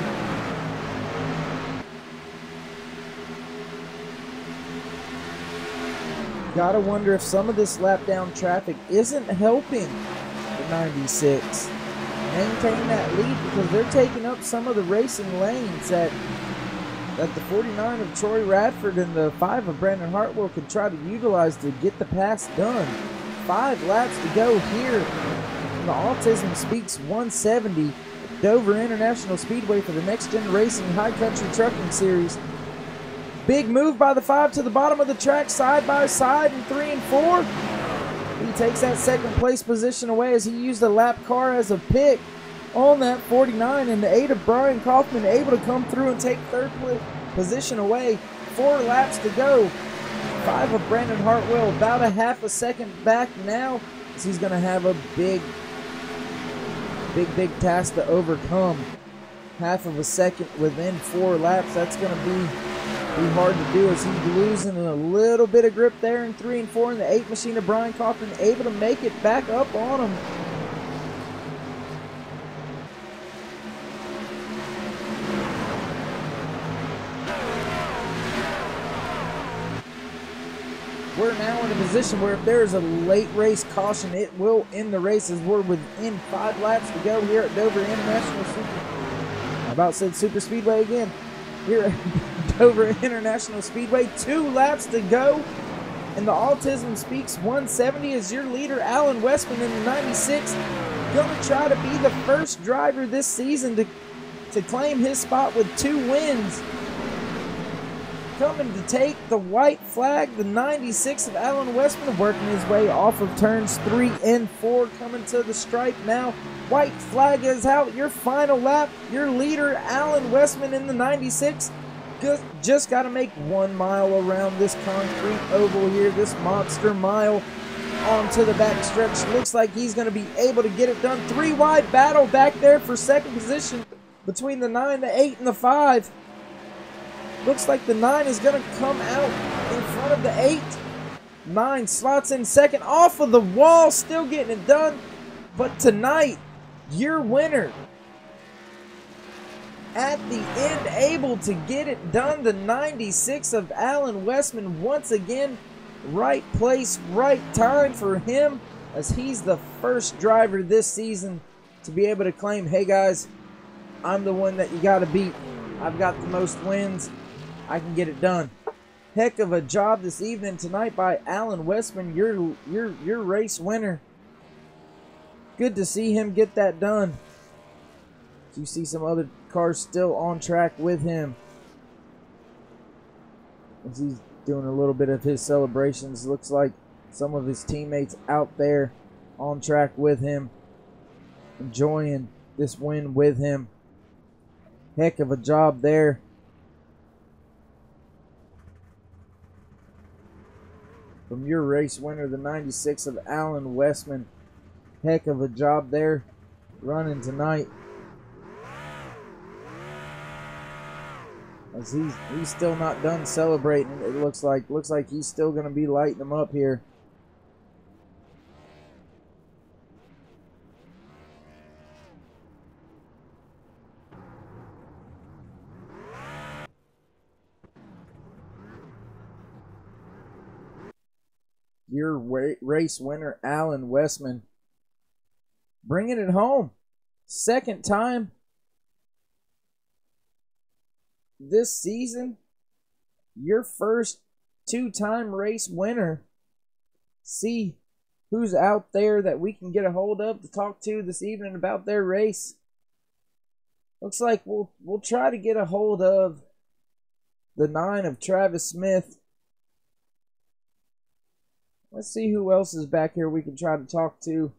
Gotta wonder if some of this lap down traffic isn't helping the 96 maintain that lead, because they're taking up some of the racing lanes that the 49 of Troy Radford and the 5 of Brandon Hartwell could try to utilize to get the pass done. 5 laps to go here in the Autism Speaks 170 Dover International Speedway for the Next Gen Racing High Country Trucking Series. Big move by the 5 to the bottom of the track, side by side in 3 and 4. He takes that 2nd place position away as he used a lap car as a pick on that 49, and the 8 of Brian Kaufman able to come through and take 3rd position away. 4 laps to go. 5 of Brandon Hartwell about a half a second back now, as he's going to have a big task to overcome. Half of a second within 4 laps. That's going to be hard to do, as he's losing a little bit of grip there in 3 and 4, and the 8 machine of Brian Kaufman able to make it back up on him. We're now in a position where if there is a late race caution, it will end the race, as we're within 5 laps to go here at Dover International Super Speedway again. Here at Dover International Speedway, 2 laps to go. And the Autism Speaks 170 is your leader, Alan Westman in the 96. Going to try to be the first driver this season to claim his spot with 2 wins. Coming to take the white flag, the 96 of Alan Westman, working his way off of turns 3 and 4, coming to the stripe now. White flag is out. Your final lap, your leader, Alan Westman in the 96. Just got to make 1 mile around this concrete oval here, this monster mile onto the back stretch. Looks like he's going to be able to get it done. 3 wide battle back there for 2nd position between the 9, the 8, and the 5. Looks like the 9 is going to come out in front of the 8. 9 slots in 2nd, off of the wall, still getting it done. But tonight, your winner at the end, able to get it done, the 96 of Alan Westman. Once again, right place, right time for him, as he's the first driver this season to be able to claim, hey guys, I'm the one that you got to beat. I've got the most wins. I can get it done. Heck of a job this evening tonight by Alan Westman, your race winner. Good to see him get that done. You see some other cars still on track with him, as he's doing a little bit of his celebrations. Looks like some of his teammates out there on track with him, enjoying this win with him. Heck of a job there. From your race winner, the 96 of Alan Westman. Heck of a job there running tonight. As he's still not done celebrating, it looks like he's still going to be lighting them up here. Your race winner, Alan Westman, bringing it home. 2nd time this season. Your first 2-time race winner. See who's out there that we can get a hold of to talk to this evening about their race. Looks like we'll try to get a hold of the 9 of Travis Smith. Let's see who else is back here we can try to talk to.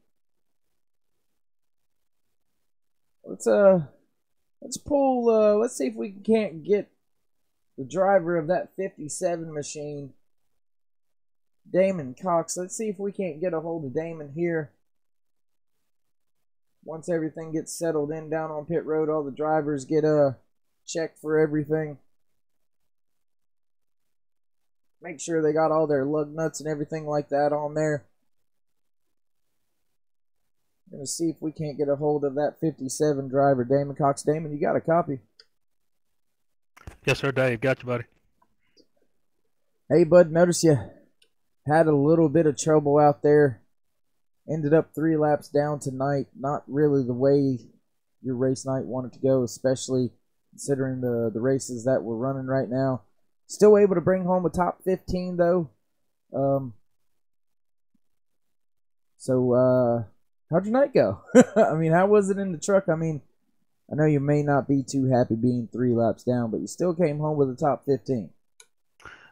Let's pull, let's see if we can't get the driver of that 57 machine, Damon Cox. Let's see if we can't get a hold of Damon here. Once everything gets settled in down on pit road, all the drivers get checked for everything. Make sure they got all their lug nuts and everything like that on there. Going to see if we can't get a hold of that 57 driver, Damon Cox. Damon, you got a copy? Yes, sir, Dave. Got you, buddy. Hey, bud, notice you had a little bit of trouble out there. Ended up 3 laps down tonight. Not really the way your race night wanted to go, especially considering the races that we're running right now. Still able to bring home a top 15, though. How'd your night go? I mean, how was it in the truck? I mean, I know you may not be too happy being 3 laps down, but you still came home with a top 15.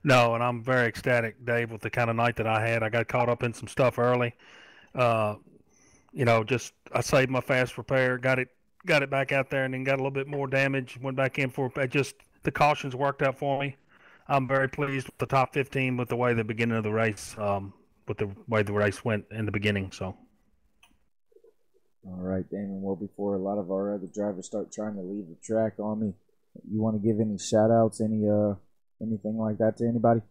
No, and I'm very ecstatic, Dave, with the kind of night that I had. I got caught up in some stuff early. Just I saved my fast repair, got it back out there, and then got a little bit more damage. Went back in for just the cautions worked out for me. I'm very pleased with the top 15 with the way the beginning of the race, with the way the race went in the beginning. So. All right, Damon. Well, before a lot of our other drivers start trying to leave the track on me, you want to give any shout-outs, anything like that to anybody?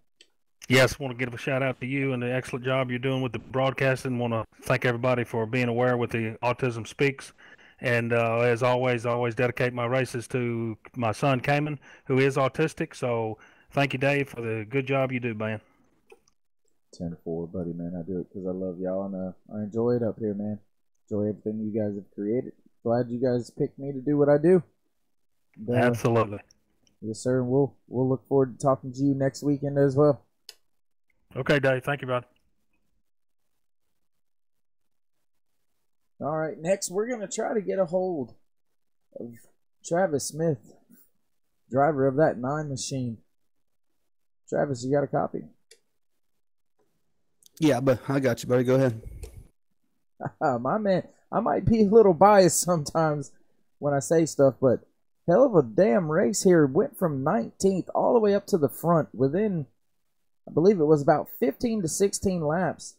Yes, want to give a shout-out to you and the excellent job you're doing with the broadcasting. Want to thank everybody for being aware with the Autism Speaks. And as always dedicate my races to my son, Cayman, who is autistic. So thank you, Dave, for the good job you do, man. 10-4, buddy, man. I do it because I love y'all, and I enjoy it up here, man. Enjoy everything you guys have created. Glad you guys picked me to do what I do. And, absolutely. Yes, sir. And we'll look forward to talking to you next weekend as well. Okay, Dave. Thank you, bud. All right. Next, we're going to try to get a hold of Travis Smith, driver of that 9 machine. Travis, you got a copy? Yeah, but I got you, buddy. Go ahead. My man, I might be a little biased sometimes when I say stuff, but hell of a damn race here. Went from 19th all the way up to the front within, I believe it was about 15 to 16 laps.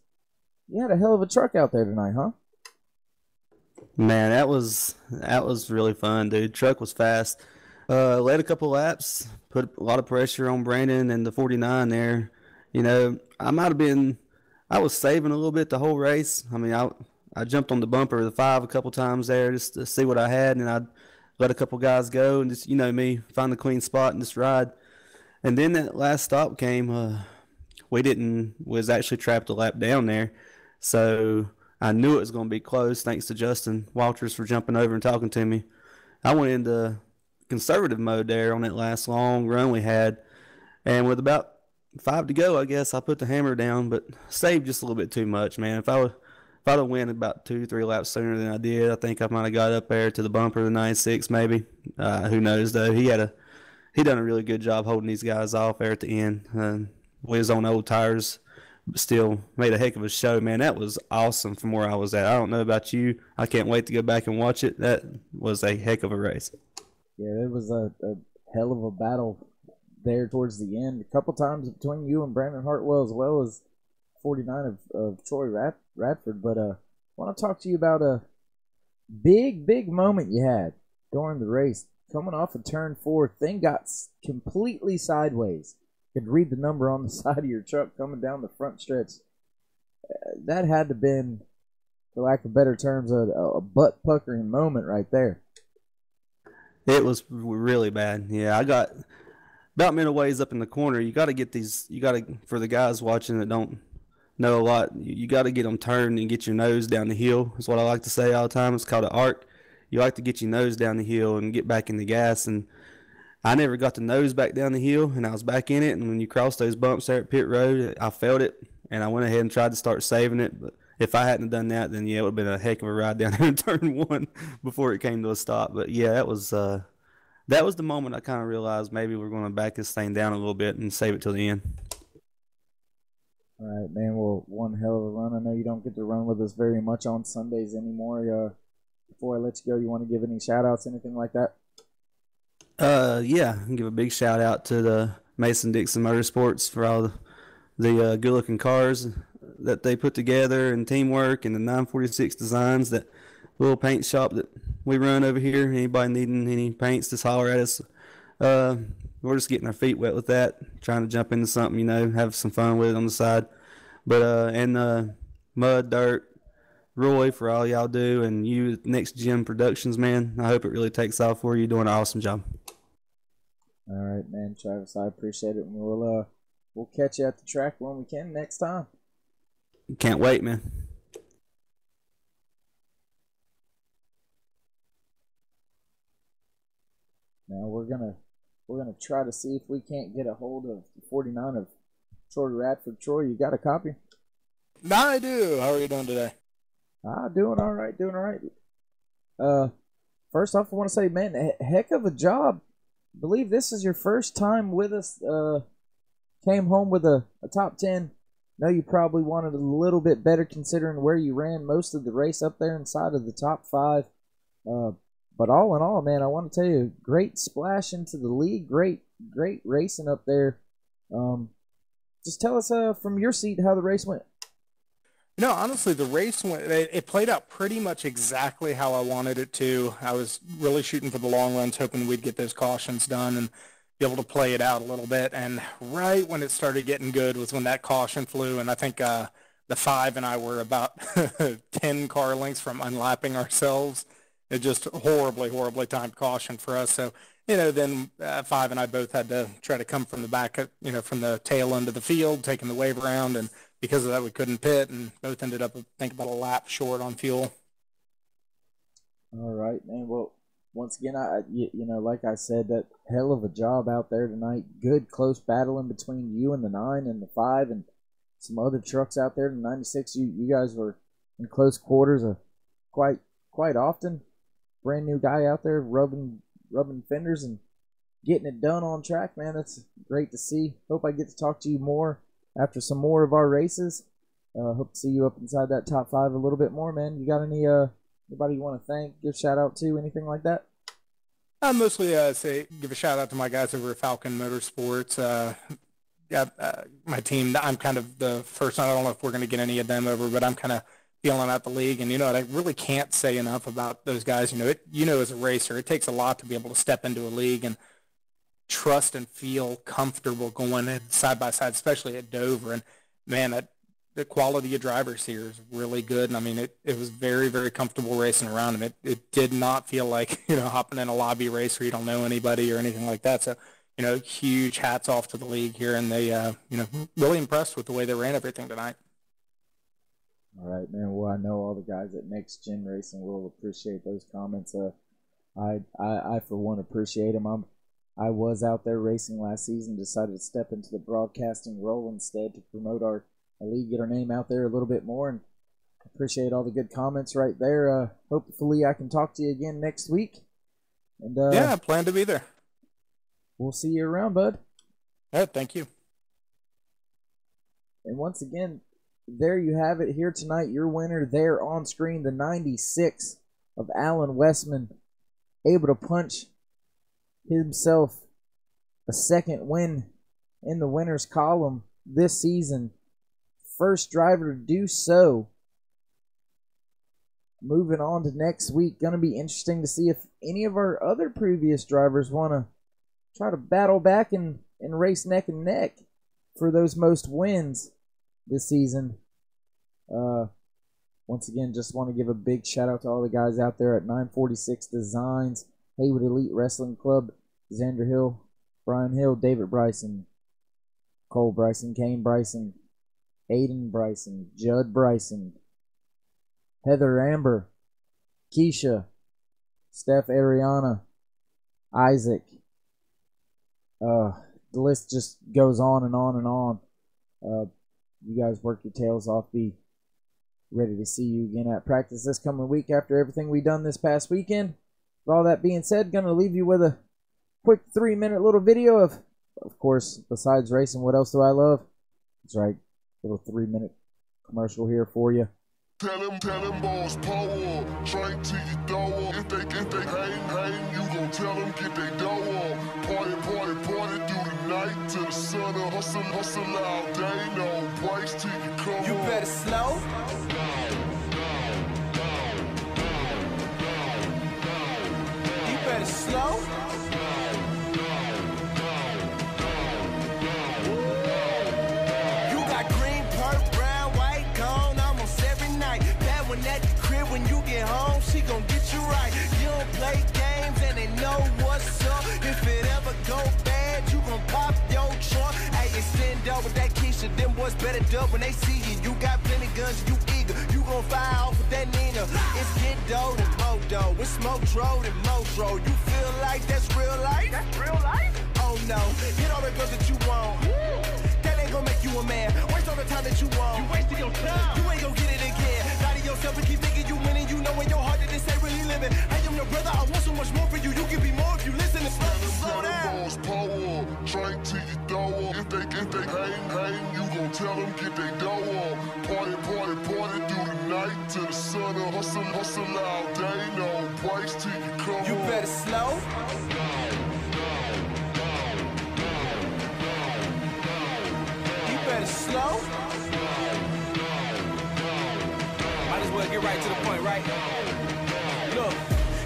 You had a hell of a truck out there tonight, huh? Man, that was really fun, dude. Truck was fast. Led a couple laps, put a lot of pressure on Brandon and the 49 there. You know, I was saving a little bit the whole race. I mean, I jumped on the bumper of the 5 a couple times there just to see what I had, and I'd let a couple guys go and just, me, find the clean spot and just ride. And then that last stop came. We was actually trapped a lap down there, so I knew it was going to be close thanks to Justin Walters for jumping over and talking to me. I went into conservative mode there on that last long run we had, and with about 5 to go, I guess I put the hammer down, but saved just a little bit too much, man. If I'd have went about 2-3 laps sooner than I did, I think I might have got up there to the bumper of the 96 maybe. Who knows though? He done a really good job holding these guys off there at the end. We was on old tires, but still made a heck of a show, man. That was awesome from where I was at. I don't know about you. I can't wait to go back and watch it. That was a heck of a race. Yeah, it was a hell of a battle there towards the end. A couple times between you and Brandon Hartwell, as well as 49 of Troy Radford. But I want to talk to you about a big moment you had during the race. Coming off of turn 4, thing got completely sideways. Could read the number on the side of your truck coming down the front stretch. That had to have been, for lack of better terms, a butt-puckering moment right there. It was really bad. Yeah, I got about middle ways up in the corner. You got to get these. For the guys watching that don't know a lot, you got to get them turned and get your nose down the hill. Is what I like to say all the time. It's called an arc. You like to get your nose down the hill and get back in the gas. And I never got the nose back down the hill, and I was back in it. And when you cross those bumps there at pit road, I felt it, and I went ahead and tried to start saving it. But if I hadn't done that, then yeah, it would have been a heck of a ride down there in turn 1 before it came to a stop. But yeah, that was the moment I kind of realized maybe we're going to back this thing down a little bit and save it till the end. All right, man. Well, one hell of a run. I know you don't get to run with us very much on Sundays anymore. Before I let you go, you want to give any shout-outs, anything like that? Yeah, I can give a big shout out to the Mason-Dixon Motorsports for all the good-looking cars that they put together and teamwork and the 946 designs, that little paint shop that we run over here. Anybody needing any paints, just holler at us. We're just getting our feet wet with that, trying to jump into something, have some fun with it on the side. But and Mud, Dirt, Roy, for all y'all do, and you, Next Gen Productions, man. I hope it really takes off for you. You're doing an awesome job. All right, man, Travis, I appreciate it, and we'll catch you at the track when we can next time. Can't wait, man. Now we're gonna try to see if we can't get a hold of the 49 of Troy Radford. Troy, you got a copy? I do. How are you doing today? Doing all right, first off, I want to say, man, heck of a job. I believe this is your first time with us. Came home with a top 10. Know you probably wanted a little bit better considering where you ran most of the race up there inside of the top 5. But all in all, man, I want to tell you, great splash into the league. Great racing up there. Just tell us from your seat how the race went. Honestly, the race went, it played out pretty much exactly how I wanted it to. I was really shooting for the long runs, hoping we'd get those cautions done and be able to play it out a little bit. And right when it started getting good was when that caution flew, and I think the 5 and I were about 10 car lengths from unlapping ourselves. It just horribly timed caution for us. So, then 5 and I both had to try to come from the back, from the tail end of the field, taking the wave around, and because of that we couldn't pit, and both ended up, I think, about a lap short on fuel. All right, man. Well, once again, like I said, that hell of a job out there tonight. Good close battle in between you and the 9 and the 5 and some other trucks out there. The 96, you guys were in close quarters quite often. Brand new guy out there rubbing fenders and getting it done on track, man. That's great to see. Hope I get to talk to you more after some more of our races. Hope to see you up inside that top 5 a little bit more, man. You got anybody you want to thank, give shout out to, anything like that? I mostly give a shout out to my guys over at Falcon Motorsports. My team. I'm kind of the first. I don't know if we're going to get any of them over, but I'm kind of feeling out the league, and I really can't say enough about those guys. As a racer, it takes a lot to be able to step into a league and trust and feel comfortable going side by side, especially at Dover. And man, the quality of drivers here is really good. And I mean, it was very, very comfortable racing around them. It did not feel like, hopping in a lobby race where you don't know anybody or anything like that. So, huge hats off to the league here. And they, really impressed with the way they ran everything tonight. All right, man. Well, I know all the guys at Next Gen Racing will appreciate those comments. I for one, appreciate them. I was out there racing last season, decided to step into the broadcasting role instead to promote our league, get our name out there a little bit more, and appreciate all the good comments right there. Hopefully I can talk to you again next week. And yeah, I plan to be there. We'll see you around, bud. Yeah, thank you. And once again, there you have it here tonight. Your winner there on screen, the 96 of Alan Westman, able to punch himself a second win in the winners column this season. First driver to do so. Moving on to next week, going to be interesting to see if any of our other previous drivers want to try to battle back and race neck and neck for those most wins this season. Once again, just want to give a big shout out to all the guys out there at 946 Designs, Haywood Elite Wrestling Club, Xander Hill, Brian Hill, David Bryson, Cole Bryson, Kane Bryson, Aiden Bryson, Judd Bryson, Heather Amber, Keisha, Steph Ariana, Isaac. The list just goes on and on and on. You guys work your tails off. Be ready to see you again at practice this coming week after everything we done this past weekend. With all that being said, going to leave you with a quick 3-minute little video of course, besides racing, what else do I love? That's right, Little 3-minute commercial here for you. Tell them boys power, drink till you throw up. If they hatin', you gon' tell them get they dough up. Party through the night till the sun up. Hustle all day, no breaks till you come You up. better slow. You better slow. You got green, purple, brown, white, gone almost every night. That one at the crib when you get home, she gon' get you right. You don't play games and they know what's up. If it ever go bad, you gon' pop your trunk. Hey, extend up with that Keisha, them boys better dub when they see you. You got plenty guns, you eager. You gon' fire off with that Nina. It's get dough and modo. It's smoke dro and modro. You feel like that's real life? That's real life? Oh no, get all the girls that you want. That ain't gon' make you a man. Waste all the time that you want. You wasting your time. You ain't gon' get it again. Lie to yourself and keep thinking you winning. You know in your heart that this ain't really living. I am your brother. I want so much more for you. You can be more if you listen and slow down. Boys power, drink till you throw up. If they hatin', you gon' tell them get they dough up. Party through the night till the sun up. Hustle all day, no breaks till you come up. You better slow. You better slow. Might as well get right to the point, right? Look,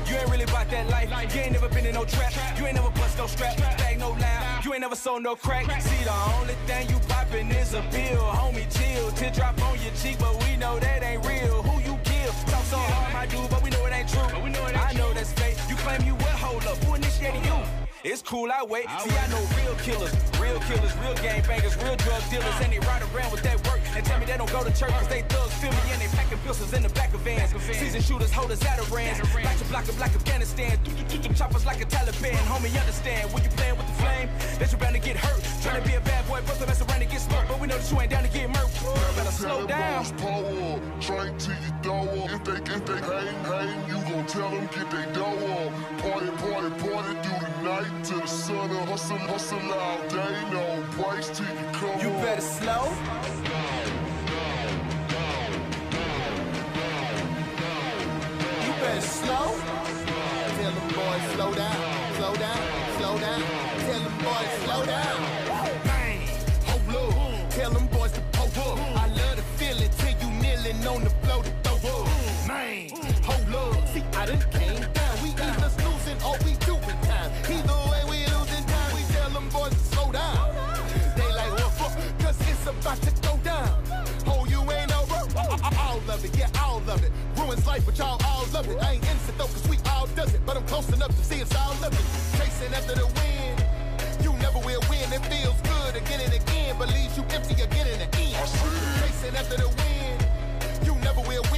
you ain't really about that life. You ain't never been in no trap. You ain't never bust no strap. Bag no loud. You ain't never sold no crack. See, the only thing you poppin' is a pill. Homie, chill. Teardrop on your cheek, but we know that ain't real. Who you kill? Talk so hard, my dude, but we know it ain't true. I know that's fake. You claim you what? Hold up. Who initiated you? It's cool, I wait. See, I know real killers, real gangbangers, real drug dealers, and they ride around with that work and tell me they don't go to church cause they thugs feel me and they packing pistols in the back of vans. Seasoned shooters, holders, Adirans, like to block up like Afghanistan. Choppers like a Taliban, homie, understand when you playing with the flame that you're bound to get hurt. Trying to be a bad boy, but the mess around and get smoked, but we know that you ain't down to get murked. Better slow down. Power, drink till you throw up. If they hatin', you gon' tell them get they dough up. Party through the night till the sun up. Hustle all day, no breaks till you come up. You better slow. You better slow. Tell them boys slow down, slow down, slow down. Tell them boys slow down. Bang, hold up. Tell them boys to pull up. I love the feeling till you kneeling on the floor to throw up. Man, hold up. See, I done came down. We either losing or we doing time. Either way we losing time. We tell them boys to slow down. They like what fuck, cause it's about to go down. Oh, you ain't no rope. All of it, yeah, all of it. Ruins life, but y'all all love it. I ain't innocent though, cause we all does it. But I'm close enough to see it's all of it. Chasing after the wind. You never will win. It feels good again and again, but leaves you empty again and again. Chasing after the wind. You never will win.